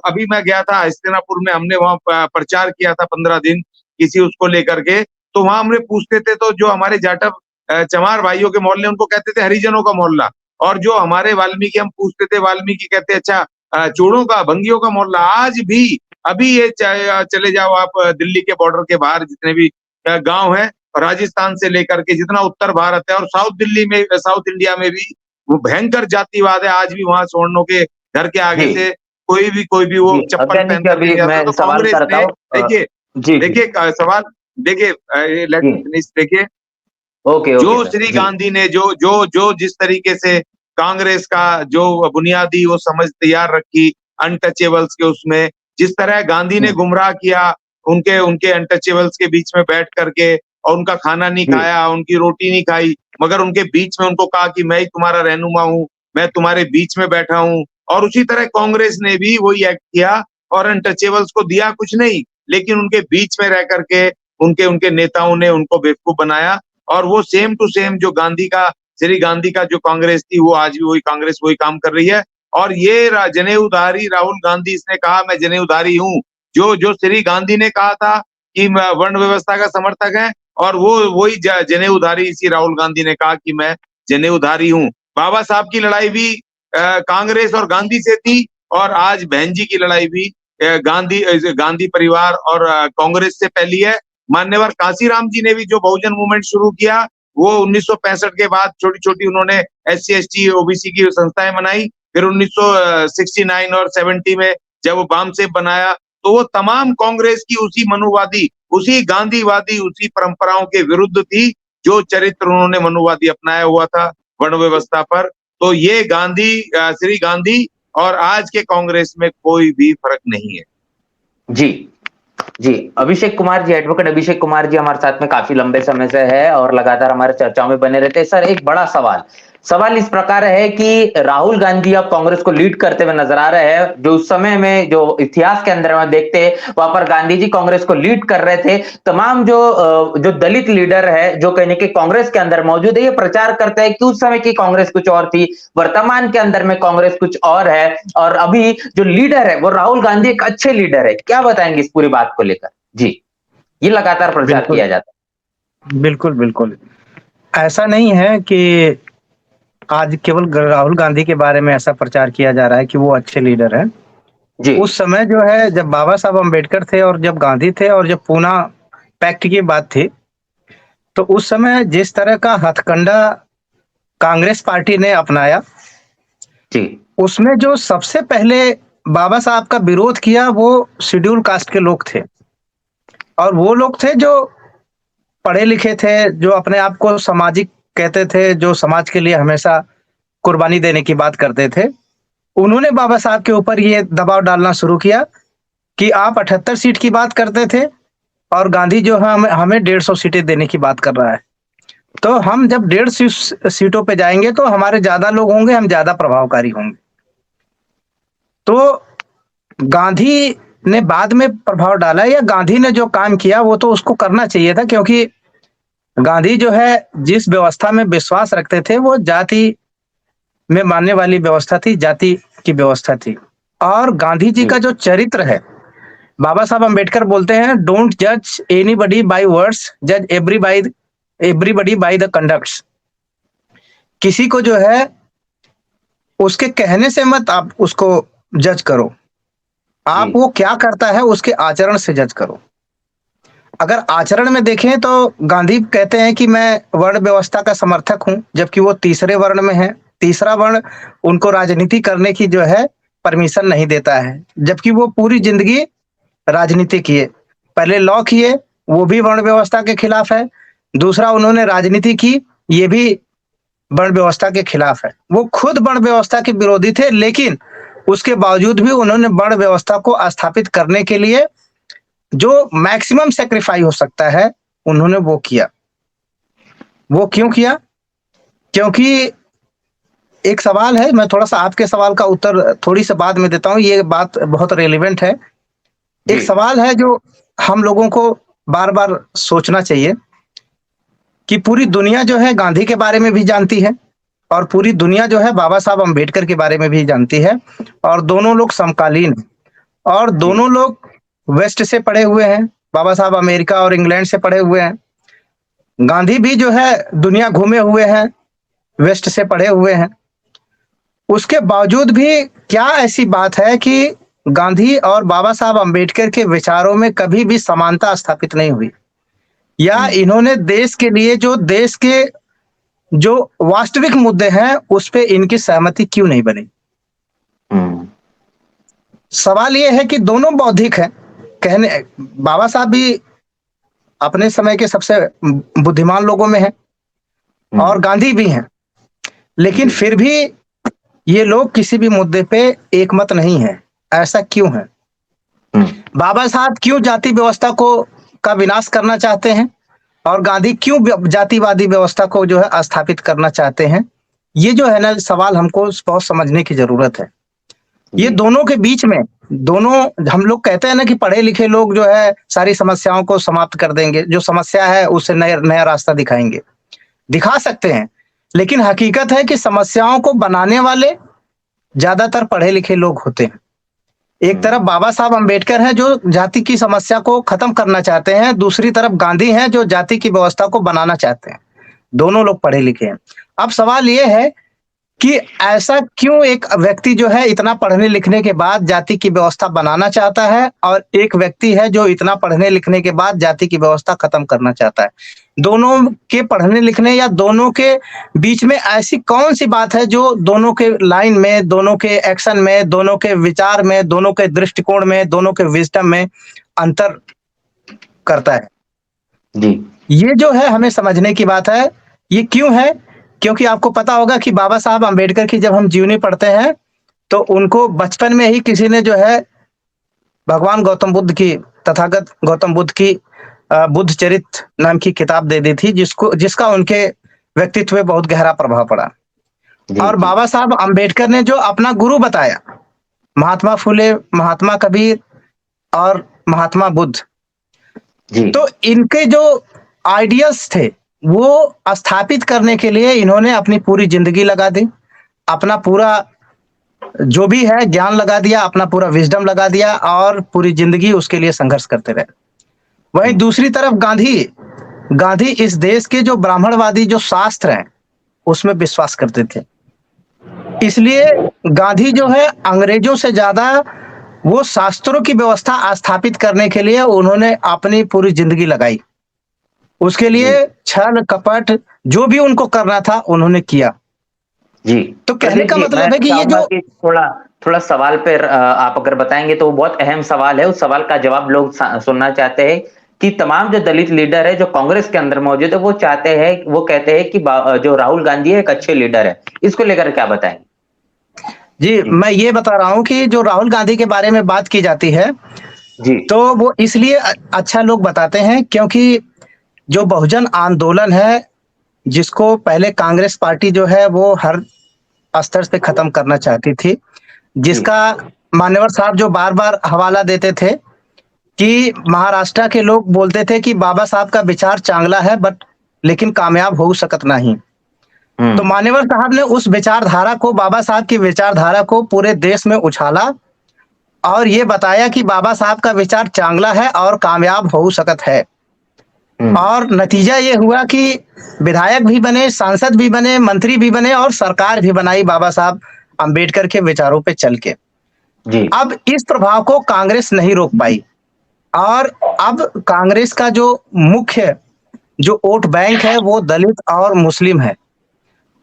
अभी मैं गया था हस्तिनापुर में, हमने वहां प्रचार किया था 15 दिन किसी उसको लेकर के। तो वहां हमने पूछते थे, तो जो हमारे जाटव चमार भाइयों के मोहल्ले, उनको कहते थे हरिजनों का मोहल्ला, और जो हमारे वाल्मीकि, हम पूछते थे वाल्मीकि, कहते अच्छा चोड़ों का, भंगियों का मोहल्ला। आज भी अभी ये चले जाओ आप दिल्ली के बॉर्डर के बाहर जितने भी गांव है, राजस्थान से लेकर के जितना उत्तर भारत है, और साउथ दिल्ली में, साउथ इंडिया में भी वो भयंकर जातिवाद है। आज भी वहां सवर्णों के घर के आगे से कोई भी वो चप्पल पहन कर नहीं जाता। तो कांग्रेस ने, देखिए सवाल, देखिए देखिए जो श्री गांधी ने जो जिस तरीके से कांग्रेस का जो बुनियादी वो समझ तैयार रखी अनटचेबल्स के, उसमें जिस तरह गांधी ने गुमराह किया उनके अनटचेबल्स के बीच में बैठ करके, और उनका खाना नहीं खाया, उनकी रोटी नहीं खाई, मगर उनके बीच में उनको कहा कि मैं ही तुम्हारा रहनुमा हूँ, मैं तुम्हारे बीच में बैठा हूँ। और उसी तरह कांग्रेस ने भी वही एक्ट किया, और अनटचेबल्स को दिया कुछ नहीं, लेकिन उनके बीच में रह करके उनके नेताओं ने उनको बेवकूफ बनाया। और वो सेम टू सेम जो श्री गांधी का जो कांग्रेस थी, वो आज भी वही कांग्रेस वही काम कर रही है। और ये जनेऊधारी राहुल गांधी, इसने कहा मैं जनेऊधारी हूँ। जो श्री गांधी ने कहा था कि मैं वर्ण व्यवस्था का समर्थक है, और वो वही जनेऊधारी इसी राहुल गांधी ने कहा कि मैं जनेऊधारी हूँ। बाबा साहब की लड़ाई भी कांग्रेस और गांधी से थी, और आज बहन जी की लड़ाई भी गांधी परिवार और कांग्रेस से पहली है। मान्यवर कांसीराम जी ने भी जो बहुजन मूवमेंट शुरू किया, वो 1965 के बाद छोटी छोटी उन्होंने SC ST OBC की संस्थाएं बनाई। फिर 1969 और 70 में जब वो बामसेफ बनाया, तो वो तमाम कांग्रेस की उसी मनुवादी, उसी गांधीवादी, उसी परंपराओं के विरुद्ध थी, जो चरित्र उन्होंने मनुवादी अपनाया हुआ था वर्ण व्यवस्था पर। तो ये श्री गांधी और आज के कांग्रेस में कोई भी फर्क नहीं है। जी, अभिषेक कुमार जी, एडवोकेट अभिषेक कुमार जी हमारे साथ में काफी लंबे समय से है और लगातार हमारे चर्चाओं में बने रहते हैं। सर, एक बड़ा सवाल इस प्रकार है कि राहुल गांधी अब कांग्रेस को लीड करते हुए नजर आ रहे हैं। जो उस समय में जो इतिहास के अंदर में देखते हैं, वहां पर गांधी जी कांग्रेस को लीड कर रहे थे। तमाम जो दलित लीडर है, जो कहीं ना कहीं कांग्रेस के अंदर मौजूद है, ये प्रचार करते हैं कि उस समय की कांग्रेस कुछ और थी, वर्तमान के अंदर में कांग्रेस कुछ और है, और अभी जो लीडर है वो राहुल गांधी एक अच्छे लीडर है। क्या बताएंगे इस पूरी बात को लेकर? जी, ये लगातार प्रचार किया जाता है। बिल्कुल ऐसा नहीं है कि आज केवल राहुल गांधी के बारे में ऐसा प्रचार किया जा रहा है कि वो अच्छे लीडर हैं। जी, उस समय जो है, जब बाबा साहब अम्बेडकर थे और जब गांधी थे और जब पूना पैक्ट की बात थी, तो उस समय जिस तरह का हथकंडा कांग्रेस पार्टी ने अपनाया, जी, उसमें जो सबसे पहले बाबा साहब का विरोध किया, वो शेड्यूल कास्ट के लोग थे। और वो लोग थे जो पढ़े लिखे थे, जो अपने आप को सामाजिक कहते थे, जो समाज के लिए हमेशा कुर्बानी देने की बात करते थे। उन्होंने बाबा साहब के ऊपर ये दबाव डालना शुरू किया कि आप 78 सीट की बात करते थे, और गांधी जो है हमें 150 सीटें देने की बात कर रहा है। तो हम जब 150 सीटों पे जाएंगे तो हमारे ज्यादा लोग होंगे, हम ज्यादा प्रभावकारी होंगे। तो गांधी ने बाद में प्रभाव डाला, या गांधी ने जो काम किया वो तो उसको करना चाहिए था, क्योंकि गांधी जो है जिस व्यवस्था में विश्वास रखते थे, वो जाति में मानने वाली व्यवस्था थी, जाति की व्यवस्था थी। और गांधी जी का जो चरित्र है, बाबा साहब अम्बेडकर बोलते हैं, डोंट जज एनीबॉडी बाय वर्ड्स, जज एवरीबॉडी बाय द कंडक्ट्स। किसी को जो है उसके कहने से मत आप उसको जज करो, आप वो क्या करता है उसके आचरण से जज करो। अगर आचरण में देखें तो गांधी कहते हैं कि मैं वर्ण व्यवस्था का समर्थक हूं, जबकि वो तीसरे वर्ण में है। तीसरा वर्ण उनको राजनीति करने की जो है परमिशन नहीं देता है, जबकि वो पूरी जिंदगी राजनीति किए। पहले लॉ किए, वो भी वर्ण व्यवस्था के खिलाफ है। दूसरा उन्होंने राजनीति की, ये भी वर्ण व्यवस्था के खिलाफ है। वो खुद वर्ण व्यवस्था के विरोधी थे, लेकिन उसके बावजूद भी उन्होंने वर्ण व्यवस्था को स्थापित करने के लिए जो मैक्सिमम सेक्रीफाई हो सकता है उन्होंने वो किया। वो क्यों किया? क्योंकि एक सवाल है, मैं थोड़ा सा आपके सवाल का उत्तर थोड़ी सी बाद में देता हूँ, ये बात बहुत रेलिवेंट है। एक जी सवाल है जो हम लोगों को बार बार सोचना चाहिए कि पूरी दुनिया जो है गांधी के बारे में भी जानती है और पूरी दुनिया जो है बाबा साहब अम्बेडकर के बारे में भी जानती है, और दोनों लोग समकालीन हैं और जी दोनों लोग वेस्ट से पढ़े हुए हैं। बाबा साहब अमेरिका और इंग्लैंड से पढ़े हुए हैं। गांधी भी जो है दुनिया घूमे हुए हैं, वेस्ट से पढ़े हुए हैं। उसके बावजूद भी क्या ऐसी बात है कि गांधी और बाबा साहब अम्बेडकर के विचारों में कभी भी समानता स्थापित नहीं हुई, या हम्म इन्होंने देश के लिए जो देश के जो वास्तविक मुद्दे हैं उस पे इनकी सहमति क्यों नहीं बनी? हम्म सवाल ये है कि दोनों बौद्धिक हैं। कहने बाबा साहब भी अपने समय के सबसे बुद्धिमान लोगों में हैं और गांधी भी हैं, लेकिन जी फिर भी ये लोग किसी भी मुद्दे पे एकमत नहीं है। ऐसा क्यों है? हम्म बाबा साहब क्यों जाति व्यवस्था को का विनाश करना चाहते हैं और गांधी क्यों जातिवादी व्यवस्था को जो है स्थापित करना चाहते हैं? ये जो है ना सवाल हमको बहुत समझने की जरूरत है। ये जी दोनों के बीच में दोनों, हम लोग कहते हैं ना कि पढ़े लिखे लोग जो है सारी समस्याओं को समाप्त कर देंगे, जो समस्या है उसे नया नया रास्ता दिखाएंगे। दिखा सकते हैं, लेकिन हकीकत है कि समस्याओं को बनाने वाले ज्यादातर पढ़े लिखे लोग होते हैं। एक तरफ बाबा साहब अम्बेडकर हैं जो जाति की समस्या को खत्म करना चाहते हैं, दूसरी तरफ गांधी हैं जो जाति की व्यवस्था को बनाना चाहते हैं। दोनों लोग पढ़े लिखे हैं। अब सवाल ये है कि ऐसा क्यों एक व्यक्ति जो है इतना पढ़ने लिखने के बाद जाति की व्यवस्था बनाना चाहता है और एक व्यक्ति है जो इतना पढ़ने लिखने के बाद जाति की व्यवस्था खत्म करना चाहता है? दोनों के पढ़ने लिखने या दोनों के बीच में ऐसी कौन सी बात है जो दोनों के लाइन में, दोनों के एक्शन में, दोनों के विचार में, दोनों के दृष्टिकोण में, दोनों के विजडम में अंतर करता है? जी ये जो है हमें समझने की बात है। ये क्यों है? क्योंकि आपको पता होगा कि बाबा साहब अम्बेडकर की जब हम जीवनी पढ़ते हैं तो उनको बचपन में ही किसी ने जो है भगवान गौतम बुद्ध की, तथागत गौतम बुद्ध की बुद्ध चरित्र नाम की किताब दे दी थी, जिसका उनके व्यक्तित्व पे बहुत गहरा प्रभाव पड़ा। जी और जी बाबा साहब अम्बेडकर ने जो अपना गुरु बताया, महात्मा फुले, महात्मा कबीर और महात्मा बुद्ध, जी तो इनके जो आइडियल्स थे वो स्थापित करने के लिए इन्होंने अपनी पूरी जिंदगी लगा दी, अपना पूरा जो भी है ज्ञान लगा दिया, अपना पूरा विजडम लगा दिया और पूरी जिंदगी उसके लिए संघर्ष करते रहे। वहीं दूसरी तरफ गांधी गांधी इस देश के जो ब्राह्मणवादी जो शास्त्र हैं उसमें विश्वास करते थे। इसलिए गांधी जो है अंग्रेजों से ज्यादा वो शास्त्रों की व्यवस्था स्थापित करने के लिए उन्होंने अपनी पूरी जिंदगी लगाई। उसके लिए जी छल कपट जो भी उनको करना था उन्होंने किया। जी तो कहने प्रदीप का जी, मैं मतलब है कि ये चाहूंगा जो कि थोड़ा थोड़ा सवाल पे आप अगर बताएंगे तो वो बहुत अहम सवाल है। उस सवाल का जवाब लोग सुनना चाहते हैं कि तमाम जो दलित लीडर है जो कांग्रेस के अंदर मौजूद है वो चाहते हैं, वो कहते हैं कि जो राहुल गांधी है एक अच्छे लीडर है। इसको लेकर क्या बताएंगे? जी, मैं ये बता रहा हूँ कि जो राहुल गांधी के बारे में बात की जाती है जी तो वो इसलिए अच्छा लोग बताते हैं क्योंकि जो बहुजन आंदोलन है, जिसको पहले कांग्रेस पार्टी जो है वो हर स्तर से खत्म करना चाहती थी, जी जिसका मान्यवर साहब जो बार बार हवाला देते थे कि महाराष्ट्र के लोग बोलते थे कि बाबा साहब का विचार चांगला है बट लेकिन कामयाब हो सकत नहीं। तो मान्यवर साहब ने उस विचारधारा को, बाबा साहब की विचारधारा को पूरे देश में उछाला और ये बताया कि बाबा साहब का विचार चांगला है और कामयाब हो सकत है। और नतीजा ये हुआ कि विधायक भी बने, सांसद भी बने, मंत्री भी बने और सरकार भी बनाई बाबा साहब अम्बेडकर के विचारों पे चल के। जी अब इस प्रभाव को कांग्रेस नहीं रोक पाई और अब कांग्रेस का जो मुख्य जो वोट बैंक है वो दलित और मुस्लिम है।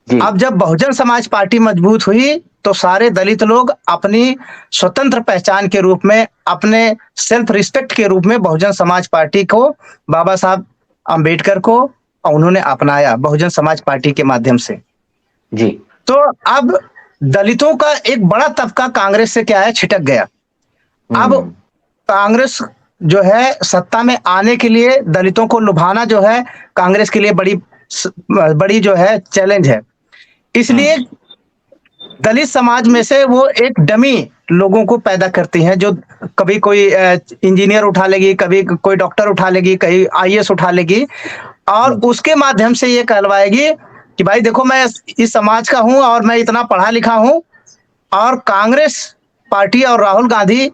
जी अब जब बहुजन समाज पार्टी मजबूत हुई तो सारे दलित लोग अपनी स्वतंत्र पहचान के रूप में, अपने सेल्फ रिस्पेक्ट के रूप में बहुजन समाज पार्टी को, बाबा साहब अम्बेडकर को उन्होंने अपनाया बहुजन समाज पार्टी के माध्यम से। जी तो अब दलितों का एक बड़ा तबका कांग्रेस से क्या है, छिटक गया। अब कांग्रेस जो है सत्ता में आने के लिए दलितों को लुभाना जो है कांग्रेस के लिए बड़ी जो है चैलेंज है। इसलिए दलित समाज में से वो एक डमी लोगों को पैदा करती हैं, जो कभी कोई इंजीनियर उठा लेगी, कभी कोई डॉक्टर उठा लेगी, कहीं आईएएस उठा लेगी, और उसके माध्यम से ये कहलवाएगी कि भाई देखो मैं इस समाज का हूं और मैं इतना पढ़ा लिखा हूं। और कांग्रेस पार्टी और राहुल गांधी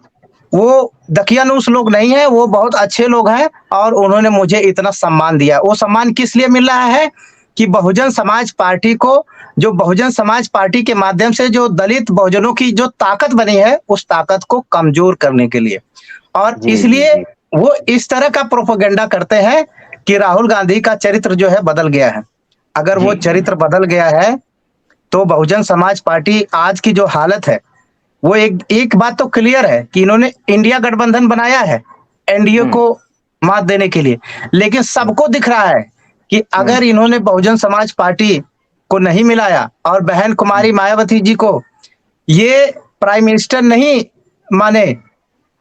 वो दकियानूस लोग नहीं है, वो बहुत अच्छे लोग हैं और उन्होंने मुझे इतना सम्मान दिया। वो सम्मान किस लिए मिल रहा है कि बहुजन समाज पार्टी को, जो बहुजन समाज पार्टी के माध्यम से जो दलित बहुजनों की जो ताकत बनी है, उस ताकत को कमजोर करने के लिए। और इसलिए वो इस तरह का प्रोपेगेंडा करते हैं कि राहुल गांधी का चरित्र जो है बदल गया है। अगर वो चरित्र बदल गया है तो बहुजन समाज पार्टी आज की जो हालत है, वो एक बात तो क्लियर है कि इन्होंने इंडिया गठबंधन बनाया है एनडीए को मात देने के लिए, लेकिन सबको दिख रहा है कि अगर इन्होंने बहुजन समाज पार्टी को नहीं मिलाया और बहन कुमारी मायावती जी को ये प्राइम मिनिस्टर नहीं माने,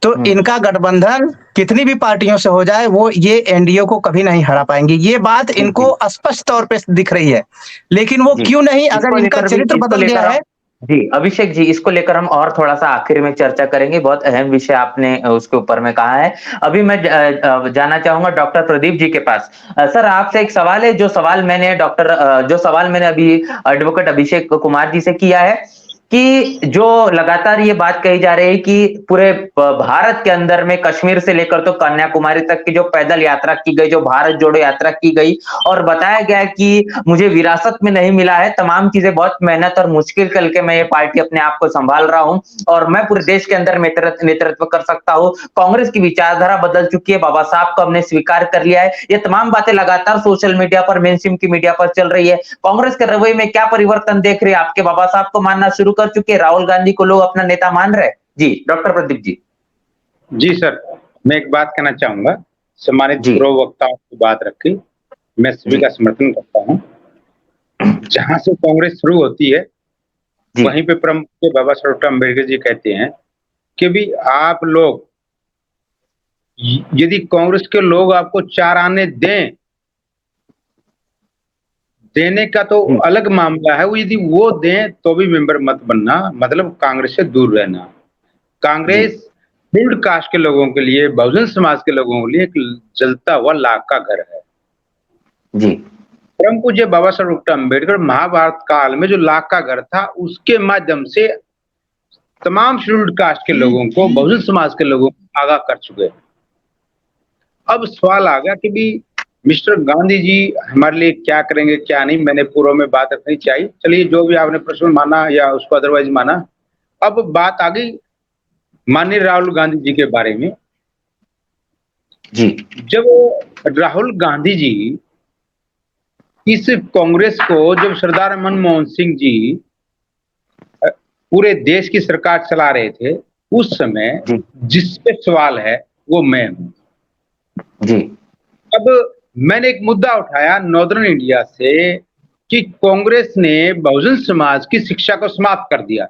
तो इनका गठबंधन कितनी भी पार्टियों से हो जाए, वो ये एनडीए को कभी नहीं हरा पाएंगे। ये बात इनको स्पष्ट तौर पे दिख रही है, लेकिन वो क्यों नहीं, अगर इनका चरित्र बदल गया है। जी अभिषेक जी, इसको लेकर हम और थोड़ा सा आखिर में चर्चा करेंगे। बहुत अहम विषय आपने उसके ऊपर में कहा है। अभी मैं जाना चाहूंगा डॉक्टर प्रदीप जी के पास। सर आपसे एक सवाल है, जो सवाल मैंने अभी एडवोकेट अभिषेक कुमार जी से किया है कि जो लगातार ये बात कही जा रही है कि पूरे भारत के अंदर में कश्मीर से लेकर तो कन्याकुमारी तक की जो पैदल यात्रा की गई, जो भारत जोड़ो यात्रा की गई, और बताया गया कि मुझे विरासत में नहीं मिला है, तमाम चीजें बहुत मेहनत और मुश्किल करके मैं ये पार्टी अपने आप को संभाल रहा हूं और मैं पूरे देश के अंदर नेतृत्व कर सकता हूं। कांग्रेस की विचारधारा बदल चुकी है, बाबा साहब को हमने स्वीकार कर लिया है। ये तमाम बातें लगातार सोशल मीडिया पर, मेनस्ट्रीम की मीडिया पर चल रही है। कांग्रेस के रवैये में क्या परिवर्तन देख रहे हैं? आपके बाबा साहब को मानना शुरू कर चुके, राहुल गांधी को लोग अपना नेता मान रहे? जी डॉक्टर प्रदीप जी। जी सर, मैं एक बात कहना चाहूंगा। सम्मानित प्रो वक्ताओं की बात रखी, मैं सभी का समर्थन करता हूं। जहां से कांग्रेस शुरू होती है वहीं पे परम पूज्य बाबा साहब अम्बेडकर जी कहते हैं कि भी आप लोग, यदि कांग्रेस के लोग आपको 4 आने देने का तो अलग मामला है, वो यदि वो दें तो भी मेंबर मत बनना, मतलब कांग्रेस से दूर रहना। कांग्रेस शेड्यूल्ड कास्ट के लोगों के लिए, बहुजन समाज के लोगों के लिए एक जलता हुआ लाख का घर है। जी परम पूज्य बाबा साहब डॉक्टर अम्बेडकर महाभारत काल में जो लाख का घर था, उसके माध्यम से तमाम शेड्यूल्ड कास्ट के लोगों को, बहुजन समाज के लोगों को आगाह कर चुके। अब सवाल आ गया कि भी मिस्टर गांधी जी हमारे लिए क्या करेंगे क्या नहीं। मैंने पूर्व में बात रखनी चाहिए, चलिए जो भी आपने प्रश्न माना या उसको अदरवाइज माना। अब बात आ गई माननीय राहुल गांधी जी के बारे में। जी जब राहुल गांधी जी इस कांग्रेस को, जब सरदार मनमोहन सिंह जी पूरे देश की सरकार चला रहे थे, उस समय जिस पे सवाल है वो मैं हूं। जी अब मैंने एक मुद्दा उठाया नॉर्दर्न इंडिया से कि कांग्रेस ने बहुजन समाज की शिक्षा को समाप्त कर दिया,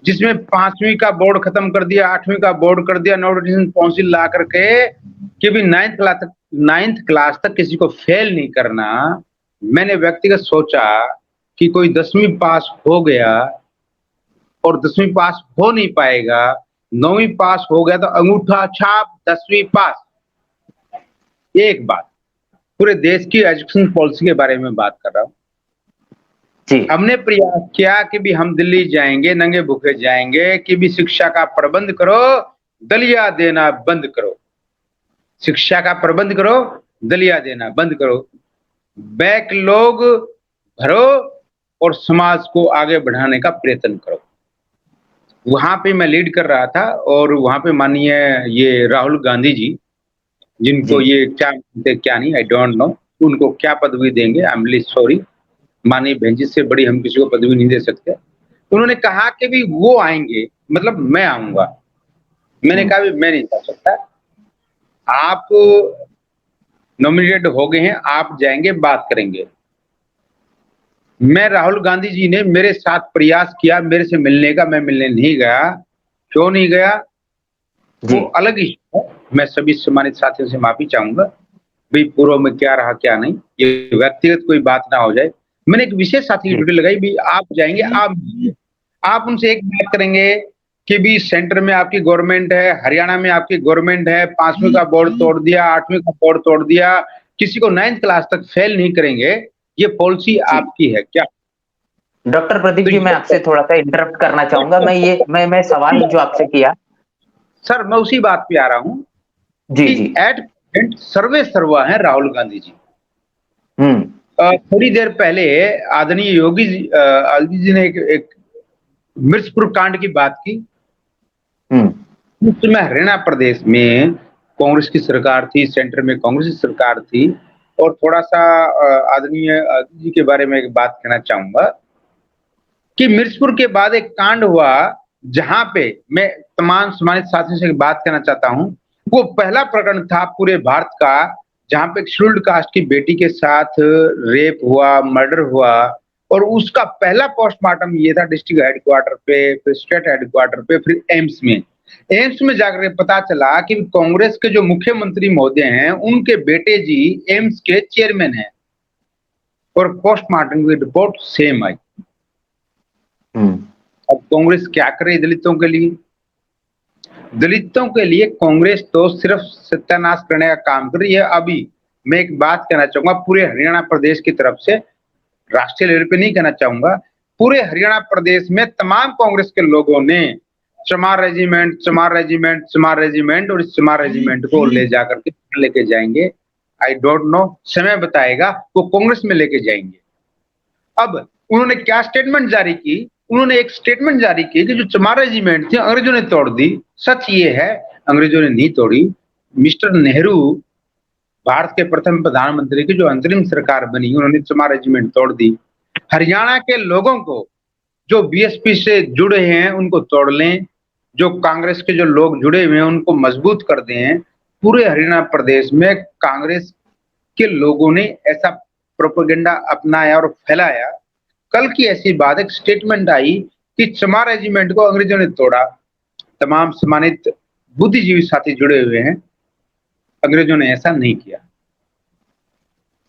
जिसमें 5वीं का बोर्ड खत्म कर दिया, 8वीं का बोर्ड कर दिया, नोटिफिकेशन काउंसिल ला करके कि भी 9th क्लास तक किसी को फेल नहीं करना। मैंने व्यक्तिगत सोचा कि कोई 10वीं पास हो गया और 10वीं पास हो नहीं पाएगा, 9वीं पास हो गया तो अंगूठा छाप 10वीं पास। एक बात, पूरे देश की एजुकेशन पॉलिसी के बारे में बात कर रहा हूं। हमने प्रयास किया कि भी हम दिल्ली जाएंगे, नंगे भूखे जाएंगे कि भी शिक्षा का प्रबंध करो, दलिया देना बंद करो। शिक्षा का प्रबंध करो, दलिया देना बंद करो, बैकलॉग भरो और समाज को आगे बढ़ाने का प्रयत्न करो। वहां पे मैं लीड कर रहा था और वहां पे माननीय ये राहुल गांधी जी, जिनको ये क्या नहीं, आई डोंट नो उनको क्या पदवी देंगे, आई एम रियली सॉरी। माननीय बहन जी से बड़ी हम किसी को पदवी नहीं दे सकते। उन्होंने कहा कि भी वो आएंगे, मतलब मैं आऊंगा। मैंने कहा भी मैं नहीं जा सकता, आप नॉमिनेटेड हो गए हैं, आप जाएंगे, बात करेंगे। मैं राहुल गांधी जी ने मेरे साथ प्रयास किया मेरे से मिलने का, मैं मिलने नहीं गया। क्यों नहीं गया वो अलग इश्यू, मैं सभी सम्मानित साथियों से माफी चाहूंगा, भाई पूर्व में क्या रहा क्या नहीं, ये व्यक्तिगत कोई बात ना हो जाए। मैंने एक विशेष साथी की ड्यूटी लगाई, भी आप जाएंगे, आप उनसे एक बात करेंगे कि भी सेंटर में आपकी गवर्नमेंट है, हरियाणा में आपकी गवर्नमेंट है, 5वीं का बोर्ड तोड़ दिया, 8वीं का बोर्ड तोड़ दिया, किसी को 9th क्लास तक फेल नहीं करेंगे, ये पॉलिसी आपकी है क्या? डॉक्टर प्रदीप तो जी, मैं आपसे थोड़ा सा इंटरप्ट करना चाहूंगा। मैं सवाल जो आपसे किया, सर मैं उसी बात पे आ रहा हूँ जी कि जी, एट प्रेजेंट सर्वे सर्वा है राहुल गांधी जी। हम्म, थोड़ी देर पहले आदरणीय योगी जी ने एक मिर्चपुर कांड की बात की। उस समय हरियाणा प्रदेश में कांग्रेस की सरकार थी, सेंटर में कांग्रेस की सरकार थी। और थोड़ा सा आदरणीय जी के बारे में एक बात कहना चाहूंगा कि मिर्चपुर के बाद एक कांड हुआ जहां पे मैं तमाम सम्मानित साथियों से एक बात कहना चाहता हूं, वो पहला प्रकरण था पूरे भारत का जहां पे एक शेड्यूल्ड कास्ट की बेटी के साथ रेप हुआ, मर्डर हुआ, और उसका पहला पोस्टमार्टम ये था डिस्ट्रिक्ट हेडक्वार्टर पे, फिर स्टेट हेडक्वार्टर पे, फिर एम्स में जाकर पता चला कि कांग्रेस के जो मुख्यमंत्री महोदय हैं उनके बेटे जी एम्स के चेयरमैन हैं, और पोस्टमार्टम की रिपोर्ट सेम आई। अब कांग्रेस क्या करे दलितों के लिए? दलितों के लिए कांग्रेस तो सिर्फ सत्यानाश करने का काम कर रही है। अभी मैं एक बात कहना चाहूंगा पूरे हरियाणा प्रदेश की तरफ से, राष्ट्रीय लेवल पे नहीं कहना चाहूंगा, पूरे हरियाणा प्रदेश में तमाम कांग्रेस के लोगों ने चमार रेजिमेंट और इस चमार रेजिमेंट को ले जाकर के लेके जाएंगे। आई डोंट नो, समय बताएगा, वो कांग्रेस में लेके जाएंगे। अब उन्होंने क्या स्टेटमेंट जारी की? उन्होंने एक स्टेटमेंट जारी की कि जो चमार रेजिमेंट थी अंग्रेजों ने तोड़ दी। सच ये है, अंग्रेजों ने नहीं तोड़ी। मिस्टर नेहरू, भारत के प्रथम प्रधानमंत्री की जो अंतरिम सरकार बनी, उन्होंने चमार रेजिमेंट तोड़ दी। हरियाणा के लोगों को जो बीएसपी से जुड़े हैं उनको तोड़ लें, जो कांग्रेस के जो लोग जुड़े हुए हैं उनको मजबूत कर दें। पूरे हरियाणा प्रदेश में कांग्रेस के लोगों ने ऐसा प्रोपेगेंडा अपनाया और फैलाया। कल की ऐसी बात, एक स्टेटमेंट आई कि चमार रेजिमेंट को अंग्रेजों ने तोड़ा। तमाम सम्मानित बुद्धिजीवी साथी जुड़े हुए हैं, अंग्रेजों ने ऐसा नहीं किया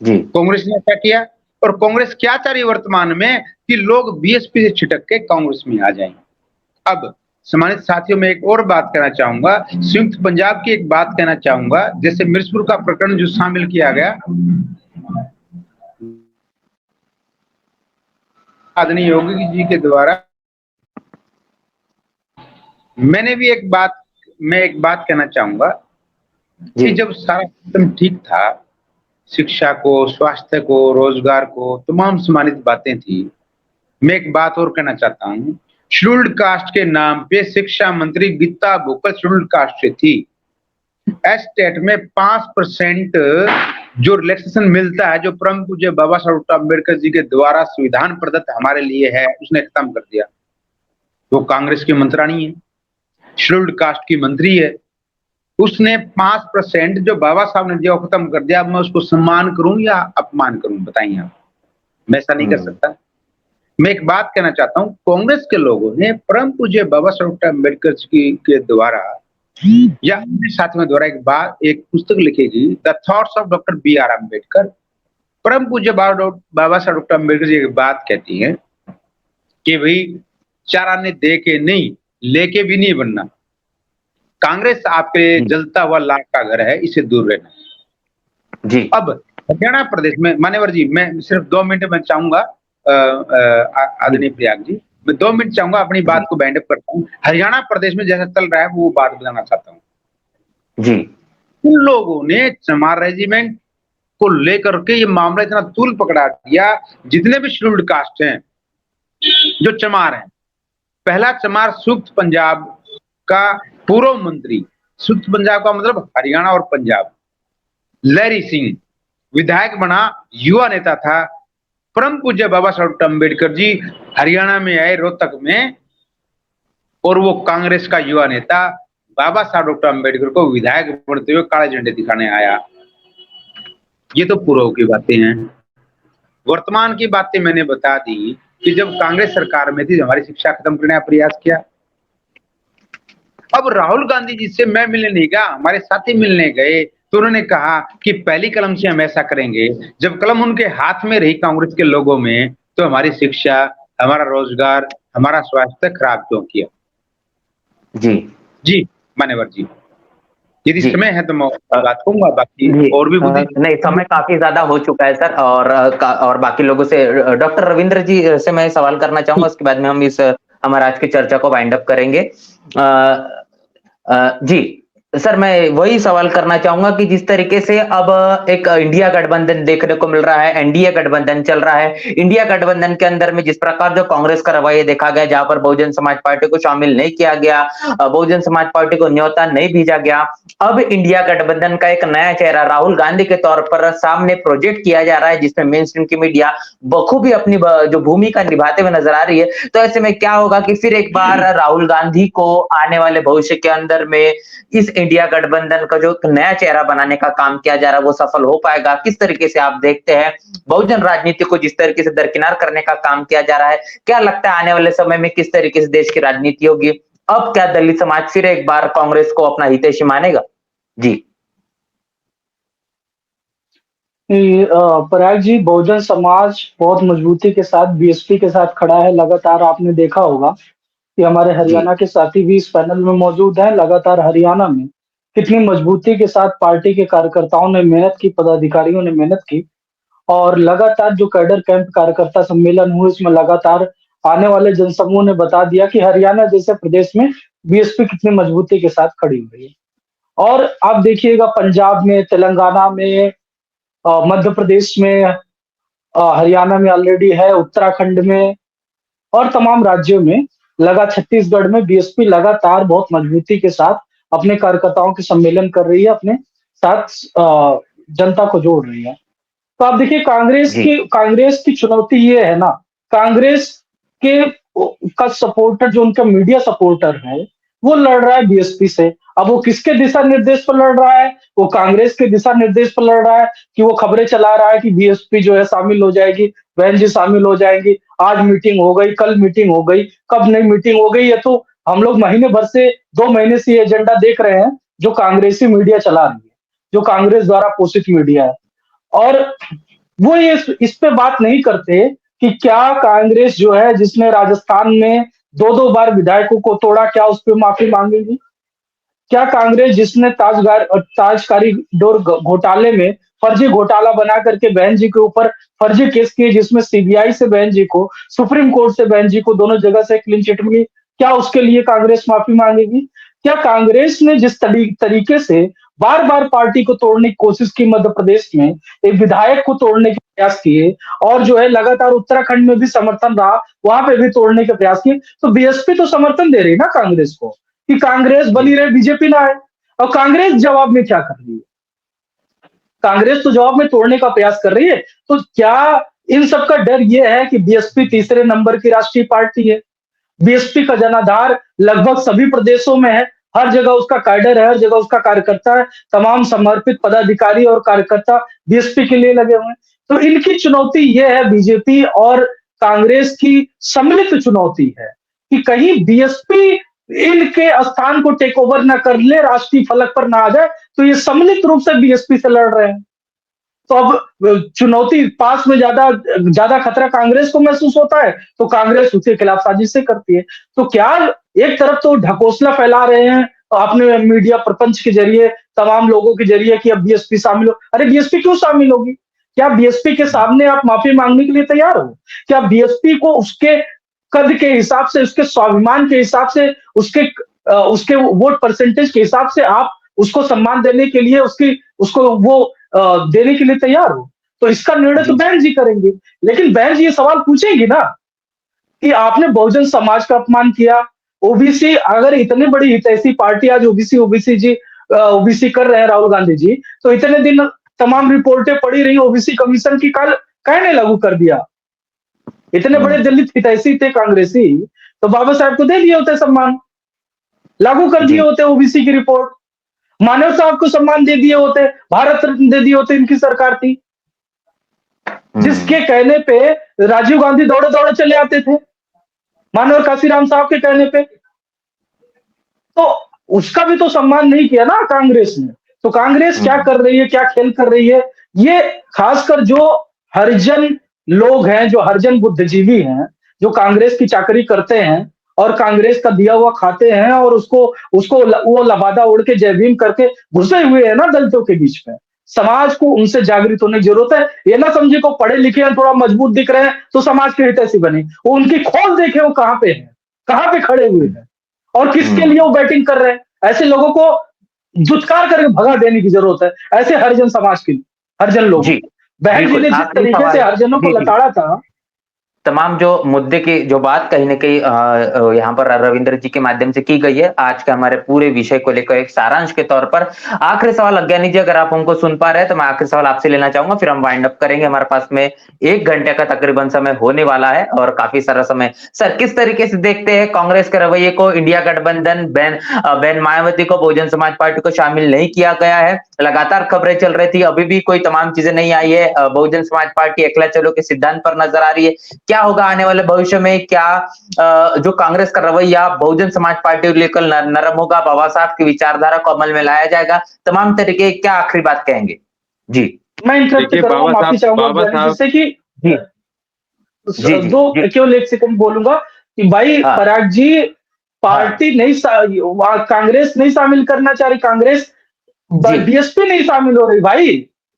जी, कांग्रेस ने ऐसा किया। और कांग्रेस क्या चाह रही वर्तमान में कि लोग बीएसपी से छिटक के कांग्रेस में आ जाएं। अब सम्मानित साथियों में एक और बात कहना चाहूंगा, संयुक्त पंजाब की एक बात कहना चाहूंगा। जैसे मिर्चपुर का प्रकरण जो शामिल किया गया, आदरणीय योगी जी के द्वारा, मैंने भी एक बात कहना चाहूंगा कि जब सारा सिस्टम ठीक था, शिक्षा को, स्वास्थ्य को, रोजगार को, तमाम सम्मानित बातें थी। मैं एक बात और कहना चाहता हूँ, शेड्यूल्ड कास्ट के नाम पे शिक्षा मंत्री गीता भुक्कल शेड्यूल्ड कास्ट से थी। स्टेट में 5% जो रिलैक्सेशन मिलता है, जो परम पूज्य बाबा साहब अम्बेडकर जी के द्वारा संविधान प्रदत्त हमारे लिए है, उसने खत्म कर दिया। वो कांग्रेस की मंत्राणी है, शेड्यूल्ड कास्ट की मंत्री है, उसने 5% जो बाबा साहब ने दिया खत्म कर दिया। अब मैं उसको सम्मान करूं या अपमान करूं, बताइए आप? मैं ऐसा नहीं कर सकता। मैं एक बात कहना चाहता हूं, कांग्रेस के लोगों ने परम पूज्य बाबा साहब अम्बेडकर जी के द्वारा या अपने साथियों द्वारा एक पुस्तक लिखेगी, the thoughts of doctor B.R. Ambedkar. परम पूज्य बाबा साहब अम्बेडकर जी एक बात कहती है कि भाई चार आने दे के नहीं, लेके भी नहीं बनना। कांग्रेस आपके जलता हुआ लाख का घर है, इसे दूर रहना जी। अब हरियाणा प्रदेश में, मान्यवर जी, मैं सिर्फ 2 मिनट में चाहूंगा, आदरणीय प्रयाग जी, मैं 2 मिनट चाहूंगा, अपनी बात को बैंड अप करता हूँ। हरियाणा प्रदेश में जैसा चल रहा है वो बात बताना चाहता हूँ जी। उन लोगों ने चमार रेजिमेंट को लेकर के ये मामला इतना तूल पकड़ा दिया, जितने भी शेड्यूल्ड कास्ट हैं जो चमार हैं। पहला चमार संयुक्त पंजाब का पूर्व मंत्री, संयुक्त पंजाब का मतलब हरियाणा और पंजाब, लहरी सिंह विधायक बना, युवा नेता था। परम पूज्य बाबा साहब अम्बेडकर जी हरियाणा में आए, रोहतक में, और वो कांग्रेस का युवा नेता बाबा साहब अम्बेडकर को विधायक बनते हुए काले झंडे दिखाने आया। ये तो पूर्व की बातें हैं। वर्तमान की बातें मैंने बता दी कि जब कांग्रेस सरकार में थी, हमारी शिक्षा खत्म करने का प्रयास किया। अब राहुल गांधी जी से मैं मिलने नहीं गया, हमारे साथी मिलने गए तो उन्होंने कहा कि पहली कलम से हम ऐसा करेंगे। जब कलम उनके हाथ में रही कांग्रेस के लोगों में, तो हमारी शिक्षा, हमारा रोजगार, हमारा स्वास्थ्य खराब क्यों किया? जी जी मान्यवर जी, यदि जी समय है तो मैं अ, बात कहूंगा, बाकी जी और भी बुद्धि। नहीं, समय काफी ज्यादा हो चुका है सर, और बाकी लोगों से डॉक्टर रविंद्र जी से मैं सवाल करना चाहूंगा, उसके बाद में हम इस हमारे आज की चर्चा को वाइंड अप करेंगे। जी सर, मैं वही सवाल करना चाहूंगा कि जिस तरीके से अब एक इंडिया गठबंधन देखने को मिल रहा है, एनडीए गठबंधन चल रहा है, इंडिया गठबंधन के अंदर में जिस प्रकार जो कांग्रेस का रवैया देखा गया, जहां पर बहुजन समाज पार्टी को शामिल नहीं किया गया, बहुजन समाज पार्टी को न्योता नहीं भेजा गया, अब इंडिया गठबंधन का एक नया चेहरा राहुल गांधी के तौर पर सामने प्रोजेक्ट किया जा रहा है, जिसमें मेन स्ट्रीम की मीडिया बखूबी अपनी जो भूमिका निभाते हुए नजर आ रही है। तो ऐसे में क्या होगा कि फिर एक बार राहुल गांधी को आने वाले भविष्य के अंदर में इस इंडिया गठबंधन का जो नया चेहरा बनाने का काम किया जा रहा है वो सफल हो पाएगा? किस तरीके से आप देखते हैं बहुजन राजनीति को जिस तरीके से दरकिनार करने का काम किया जा रहा है, क्या लगता है आने वाले समय में किस तरीके से देश की राजनीति होगी? अब क्या दलित समाज फिर एक बार कांग्रेस को अपना हितैषी मानेगा? जी पराग जी, बहुजन समाज बहुत मजबूती के साथ बीएसपी के साथ खड़ा है। लगातार आपने देखा होगा कि हमारे जी हरियाणा के साथी भी इस पैनल में मौजूद हैं। लगातार हरियाणा में कितनी मजबूती के साथ पार्टी के कार्यकर्ताओं ने मेहनत की, पदाधिकारियों ने मेहनत की, और लगातार जो कैडर कैंप कार्यकर्ता सम्मेलन हुए, इसमें लगातार आने वाले जनसमूह ने बता दिया कि हरियाणा जैसे प्रदेश में बीएसपी कितनी मजबूती के साथ खड़ी हुई है। और आप देखिएगा पंजाब में, तेलंगाना में, मध्य प्रदेश में, हरियाणा में ऑलरेडी है, उत्तराखंड में और तमाम राज्यों में, छत्तीसगढ़ में बीएसपी लगातार बहुत मजबूती के साथ अपने कार्यकर्ताओं के सम्मेलन कर रही है, अपने साथ जनता को जोड़ रही है। तो आप देखिए जी कांग्रेस की चुनौती ये है ना, कांग्रेस के का सपोर्टर, जो उनका मीडिया सपोर्टर है, वो लड़ रहा है बीएसपी से। अब वो किसके दिशा निर्देश पर लड़ रहा है? वो कांग्रेस के दिशा निर्देश पर लड़ रहा है कि वो खबरें चला रहा है कि बीएसपी जो है शामिल हो जाएगी, बहन जी शामिल हो जाएंगी, आज मीटिंग हो गई, कल मीटिंग हो गई, कब नहीं मीटिंग हो गई, ये तो हम लोग महीने भर से, 2 महीने से ये एजेंडा देख रहे हैं, जो कांग्रेसी मीडिया चला रही है, जो कांग्रेस द्वारा पोषित मीडिया है। और वो ये इस पे बात नहीं करते कि क्या कांग्रेस जो है, जिसने राजस्थान में 2-2 बार विधायकों को तोड़ा, क्या उस पे माफी मांगेगी? क्या कांग्रेस, जिसने ताज कॉरिडोर घोटाले में फर्जी घोटाला बना करके बहन जी के ऊपर फर्जी केस किए, जिसमें सीबीआई से बहन जी को, सुप्रीम कोर्ट से बहन जी को, दोनों जगह से क्लीन चिट मिली, क्या उसके लिए कांग्रेस माफी मांगेगी? क्या कांग्रेस ने जिस तरीके से बार बार पार्टी को तोड़ने की कोशिश की, मध्य प्रदेश में एक विधायक को तोड़ने के प्रयास किए, और जो है लगातार उत्तराखंड में भी समर्थन रहा, वहां पे भी तोड़ने के प्रयास किए, तो बीएसपी तो समर्थन दे रही ना कांग्रेस को कि कांग्रेस बनी जी रहे, बीजेपी ना आए। और कांग्रेस जवाब में क्या कर रही है? कांग्रेस तो जवाब में तोड़ने का प्रयास कर रही है। तो क्या इन सब का डर ये है कि बीएसपी तीसरे नंबर की राष्ट्रीय पार्टी है? बीएसपी का जनाधार लगभग सभी प्रदेशों में है, हर जगह उसका कैडर है, हर जगह उसका कार्यकर्ता है, तमाम समर्पित पदाधिकारी और कार्यकर्ता बीएसपी के लिए लगे हुए हैं। तो इनकी चुनौती ये है, बीजेपी और कांग्रेस की सम्मिलित चुनौती है कि कहीं बीएसपी इनके स्थान को टेक ओवर ना कर ले, राष्ट्रीय फलक पर ना आ जाए। तो ये सम्मिलित रूप से बीएसपी से लड़ रहे हैं। तो अब चुनौती पास में ज्यादा ज्यादा खतरा कांग्रेस को महसूस होता है, तो कांग्रेस उसके खिलाफ साजिशें करती है। तो क्या एक तरफ तो ढकोसला फैला रहे हैं अपने मीडिया प्रपंच के जरिए, तमाम लोगों के जरिए कि अब बीएसपी शामिल हो। अरे बीएसपी क्यों शामिल होगी? क्या बीएसपी के सामने आप माफी मांगने के लिए तैयार हो? क्या बीएसपी को उसके कद के हिसाब से, उसके स्वाभिमान के हिसाब से, उसके वोट परसेंटेज के हिसाब से आप उसको सम्मान देने के लिए, उसको वो देने के लिए तैयार हो? तो इसका निर्णय तो जी बहन जी करेंगे। लेकिन बहन जी ये सवाल पूछेंगी ना कि आपने बहुजन समाज का अपमान किया, ओबीसी, अगर इतनी बड़ी हितैषी पार्टी आज ओबीसी ओबीसी कर रहे हैं राहुल गांधी जी, तो इतने दिन तमाम रिपोर्टें पड़ी रही ओबीसी कमीशन की, कल कहने लागू कर दिया? इतने बड़े दलित हितैषी थे कांग्रेसी, तो बाबा साहब को दे दिए होते सम्मान, लागू कर दिए जी होते ओबीसी की रिपोर्ट, मानव साहब को सम्मान दे दिए होते, भारत रत्न दे दिए होते, इनकी सरकार थी। जिसके कहने पे राजीव गांधी दौड़े दौड़े चले आते थे, मानव काशीराम साहब के कहने पे। तो उसका भी तो सम्मान नहीं किया ना कांग्रेस ने। तो कांग्रेस क्या कर रही है, क्या खेल कर रही है, ये खासकर जो हरिजन लोग हैं, जो हरिजन बुद्धिजीवी हैं, जो कांग्रेस की चाकरी करते हैं और कांग्रेस का दिया हुआ खाते हैं और उसको उसको वो लबादा उड़ के जय भीम करके घुसे हुए हैं ना दलितों के बीच में। समाज को उनसे जागृत होने की जरूरत है। ये ना समझे को पढ़े लिखे हैं, थोड़ा मजबूत दिख रहे हैं तो समाज के हितैषी बने। वो उनकी खोज देखे वो कहाँ पे है, कहाँ पे खड़े हुए हैं और किसके लिए वो बैटिंग कर रहे हैं। ऐसे लोगों को धुतकार करके भगा देने की जरूरत है, ऐसे हरिजन समाज के हरिजन लोग। जी बहन जी बिल्कुल, ने जिस आखिरी तरीके से सवाल। हरिजनों को जी जी, लताड़ा था। तमाम जो मुद्दे की जो बात कहीं न कहीं यहाँ पर रविंद्र जी के माध्यम से की गई है, आज के हमारे पूरे विषय को लेकर एक सारांश के तौर पर। आखिरी सवाल अज्ञानी जी, अगर आप हमको सुन पा रहे हैं तो मैं आखिरी सवाल आपसे लेना चाहूँगा, फिर हम वाइंड अप करेंगे। हमारे पास में 1 घंटे का तकरीबन समय होने वाला है और काफ़ी सारा समय। सर, किस तरीके से देखते हैं कांग्रेस के रवैये को? इंडिया गठबंधन बहन मायावती को बहुजन समाज पार्टी को शामिल नहीं किया गया है। लगातार खबरें चल रही थी, अभी भी कोई तमाम चीजें नहीं आई है। बहुजन समाज पार्टी अकेला चलो के सिद्धांत पर नजर आ रही है। क्या होगा आने वाले भविष्य में? क्या जो कांग्रेस का रवैया बहुजन समाज पार्टी को लेकर नरम होगा? बाबा साहब की विचारधारा को अमल में लाया जाएगा? तमाम तरीके, क्या आखिरी बात कहेंगे? जी मैं इंटरप्ट देखिए करूंगा, माफी चाहूंगा बाबा अज्ञानी साहब जिससे कि जी जी जी दो जी। केवल 1 सेकंड बोलूंगा कि भाई हाँ पराग जी, हाँ पार्टी नहीं कांग्रेस नहीं शामिल करना चाह रही, कांग्रेस जी बीएसपी नहीं शामिल हो रही भाई।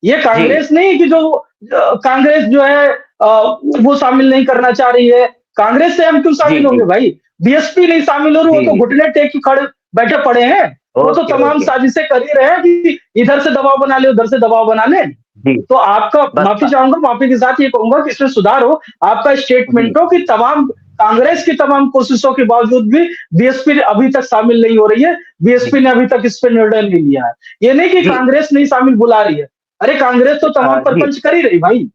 ये जी कांग्रेस नहीं कि जो कांग्रेस जो है वो शामिल नहीं करना चाह रही है। कांग्रेस से हम क्यों जी शामिल जी होंगे भाई? बीएसपी नहीं शामिल हो रही, वो जी तो जी। घुटने टेक के खड़े बैठे पड़े हैं। वो तो ओके तमाम ओके। साजिशें कर ही रहे हैं कि इधर से दबाव बना ले, उधर से दबाव बना ले। जी तो आपका बस माफी चाहूंगा, माफी के साथ ये कहूंगा कि इसमें सुधार हो। आपका जी स्टेटमेंट हो कि तमाम कांग्रेस की तमाम कोशिशों के बावजूद भी बीएसपी अभी तक शामिल नहीं हो रही है। जी बीएसपी ने अभी तक इस पर निर्णय नहीं लिया है। ये नहीं कि जी कांग्रेस नहीं शामिल बुला रही है। अरे कांग्रेस तो तमाम जी परपंच कर ही रही भाई।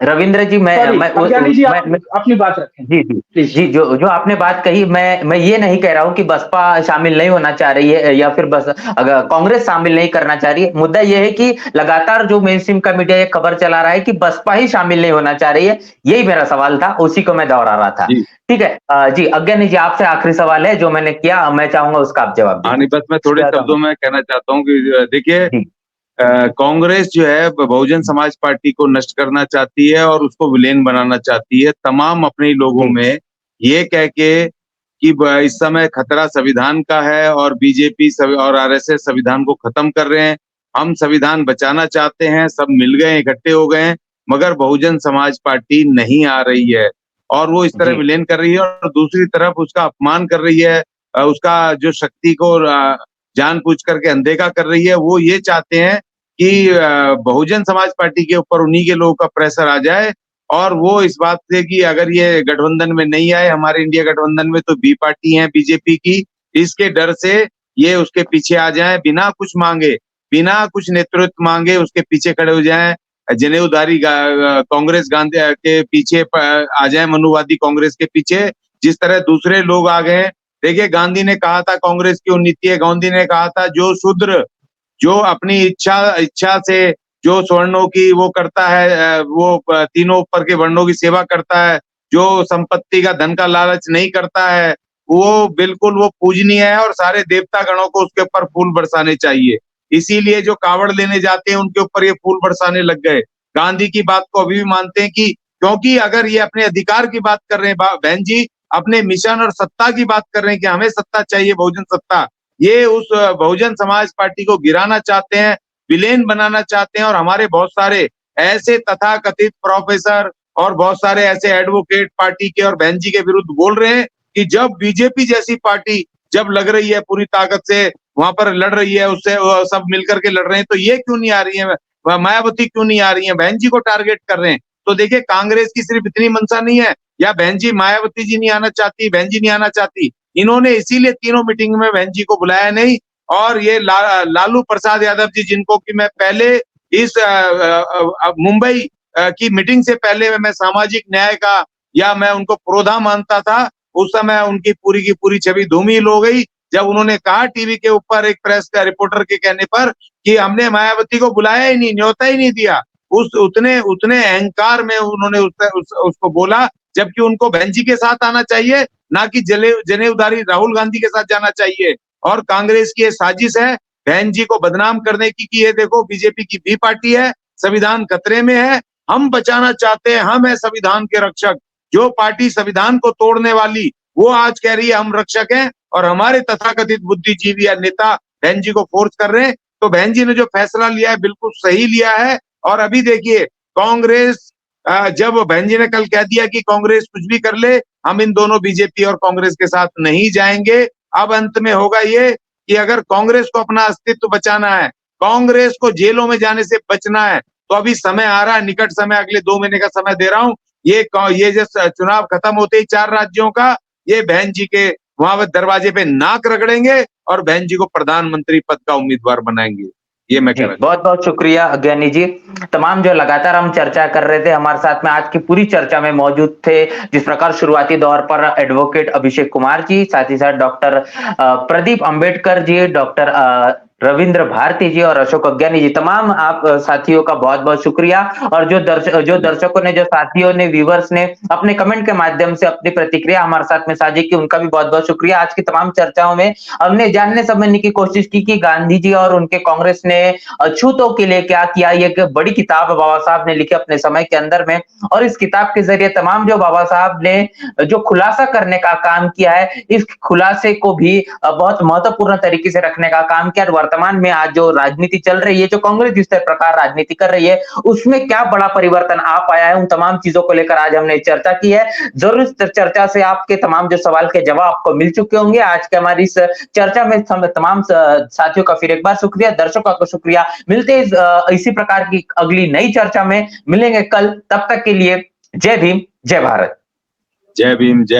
रविंद्र जी, सॉरी अज्ञानी जी, आप मैं अपनी बात रखें जी, जी। प्लीज। जी, जो जो आपने बात कही, मैं ये नहीं कह रहा हूँ कि बसपा शामिल नहीं होना चाह रही है या फिर बस अगर कांग्रेस शामिल नहीं करना चाह रही है। मुद्दा ये है कि लगातार जो मेनस्ट्रीम का मीडिया ये खबर चला रहा है कि बसपा ही शामिल नहीं होना चाह रही है। यही मेरा सवाल था, उसी को मैं दोहरा रहा था। जी ठीक है। जी, अज्ञानी जी, आपसे आखिरी सवाल है जो मैंने किया, मैं चाहूंगा उसका आप जवाब हाँ, दीजिए। नहीं बस मैं थोड़े शब्दों में कहना चाहता हूँ कि देखिए जी, कांग्रेस जो है बहुजन समाज पार्टी को नष्ट करना चाहती है और उसको विलेन बनाना चाहती है तमाम अपने लोगों जी, में, ये कह के कि इस समय खतरा संविधान का है और बीजेपी और आरएसएस संविधान को खत्म कर रहे हैं। हम संविधान बचाना चाहते हैं, सब मिल गए, इकट्ठे हो गए हैं, मगर बहुजन समाज पार्टी नहीं आ रही है और वो इस तरह जी, विलेन कर रही है और दूसरी तरफ उसका अपमान कर रही है, उसका जो शक्ति को जानबूझ करके अनदेखा कर रही है। वो ये चाहते हैं कि बहुजन समाज पार्टी के ऊपर उन्हीं के लोगों का प्रेशर आ जाए और वो इस बात से कि अगर ये गठबंधन में नहीं आए, हमारे इंडिया गठबंधन में, तो बी पार्टी है बीजेपी की, इसके डर से ये उसके पीछे आ जाए, बिना कुछ मांगे, बिना कुछ नेतृत्व मांगे उसके पीछे खड़े हो जाएं, जनेऊधारी कांग्रेस गांधी के पीछे आ जाए, मनुवादी कांग्रेस के पीछे, जिस तरह दूसरे लोग आ गए। देखिए गांधी ने कहा था, कांग्रेस की नीति है, गांधी ने कहा था जो शूद्र जो अपनी इच्छा से जो स्वर्णों की वो करता है, वो तीनों ऊपर के वर्णों की सेवा करता है, जो संपत्ति का धन का लालच नहीं करता है, वो बिल्कुल वो पूजनीय है और सारे देवता गणों को उसके ऊपर फूल बरसाने चाहिए। इसीलिए जो कावड़ लेने जाते हैं उनके ऊपर ये फूल बरसाने लग गए। गांधी की बात को अभी भी मानते हैं कि क्योंकि अगर ये अपने अधिकार की बात कर रहे हैं बहन जी, अपने मिशन और सत्ता की बात कर रहे हैं कि हमें सत्ता चाहिए, बहुजन सत्ता, ये उस बहुजन समाज पार्टी को गिराना चाहते हैं, विलेन बनाना चाहते हैं और हमारे बहुत सारे ऐसे तथाकथित प्रोफेसर और बहुत सारे ऐसे एडवोकेट पार्टी के और बहन जी के विरुद्ध बोल रहे हैं कि जब बीजेपी जैसी पार्टी जब लग रही है पूरी ताकत से, वहां पर लड़ रही है, उससे सब मिलकर के लड़ रहे हैं, तो ये क्यों नहीं आ रही है, मायावती क्यों नहीं आ रही है, बहन जी को टारगेट कर रहे हैं। तो देखिए कांग्रेस की सिर्फ इतनी मंशा नहीं है या बहन जी मायावती जी नहीं आना चाहती, बहन जी नहीं आना चाहती, इन्होंने इसीलिए तीनों मीटिंग में बहन जी को बुलाया नहीं। और ये लालू प्रसाद यादव जी, जिनको कि मैं पहले इस मुंबई की मीटिंग से पहले मैं सामाजिक न्याय का या मैं उनको प्रोधा मानता था, उस समय उनकी पूरी की पूरी छवि धूमिल हो गई जब उन्होंने कहा टीवी के ऊपर एक प्रेस का रिपोर्टर के कहने पर कि हमने मायावती को बुलाया ही नहीं, न्योता ही नहीं दिया। उतने उतने अहंकार में उन्होंने उसको बोला, जबकि उनको बहन जी के साथ आना चाहिए, ना कि जनेऊधारी राहुल गांधी के साथ जाना चाहिए। और कांग्रेस की ये साजिश है बहन जी को बदनाम करने की कि ये देखो बीजेपी की बी पार्टी है, संविधान खतरे में है, हम बचाना चाहते हैं, हम है संविधान के रक्षक। जो पार्टी संविधान को तोड़ने वाली वो आज कह रही है हम रक्षक हैं, और हमारे तथाकथित बुद्धिजीवी या नेता बहन जी को फोर्स कर रहे हैं। तो बहन जी ने जो फैसला लिया है बिल्कुल सही लिया है। और अभी देखिए कांग्रेस, जब बहन जी ने कल कह दिया कि कांग्रेस कुछ भी कर ले, हम इन दोनों बीजेपी और कांग्रेस के साथ नहीं जाएंगे। अब अंत में होगा ये कि अगर कांग्रेस को अपना अस्तित्व बचाना है, कांग्रेस को जेलों में जाने से बचना है, तो अभी समय आ रहा है, निकट समय, अगले 2 महीने का समय दे रहा हूं, ये जो चुनाव खत्म होते ही 4 राज्यों का, ये बहन जी के वहां पर दरवाजे पे नाक रगड़ेंगे और बहन जी को प्रधानमंत्री पद का उम्मीदवार बनाएंगे। ये मैं कह रहा हूं। बहुत बहुत शुक्रिया ज्ञानी जी। तमाम जो लगातार हम चर्चा कर रहे थे, हमारे साथ में आज की पूरी चर्चा में मौजूद थे जिस प्रकार शुरुआती दौर पर एडवोकेट अभिषेक कुमार जी, साथ ही साथ डॉक्टर प्रदीप अंबेडकर जी, डॉक्टर रविंद्र भारती जी और अशोक अज्ञानी जी, तमाम आप साथियों का बहुत बहुत शुक्रिया। और जो दर्शकों ने, जो साथियों ने, व्यूवर्स ने अपने कमेंट के माध्यम से अपनी प्रतिक्रिया हमारे साथ में साझी की, उनका भी बहुत बहुत शुक्रिया। आज की तमाम चर्चाओं में हमने जानने समझने की कोशिश की कि गांधी जी और उनके कांग्रेस ने अछूतों के लिए क्या किया। ये एक बड़ी किताब बाबा साहब ने लिखी अपने समय के अंदर में, और इस किताब के जरिए तमाम जो बाबा साहब ने जो खुलासा करने का काम किया है, इस खुलासे को भी बहुत महत्वपूर्ण तरीके से रखने का काम किया। वर्तमान में आज जो राजनीति चल रही है, जो कांग्रेस जिस प्रकार राजनीति कर रही है, उसमें क्या बड़ा परिवर्तन आ पाया है, उन तमाम चीजों को लेकर आज हमने चर्चा की है। जरूर इस चर्चा से आपके तमाम जो सवाल के जवाब आपको मिल चुके होंगे। आज के हमारी इस चर्चा में तमाम साथियों का फिर एक बार शुक्रिया, दर्शकों का शुक्रिया। मिलते हैं इसी प्रकार की अगली नई चर्चा में, मिलेंगे कल। तब तक के लिए जय भीम, जय भारत। जय भीम, जय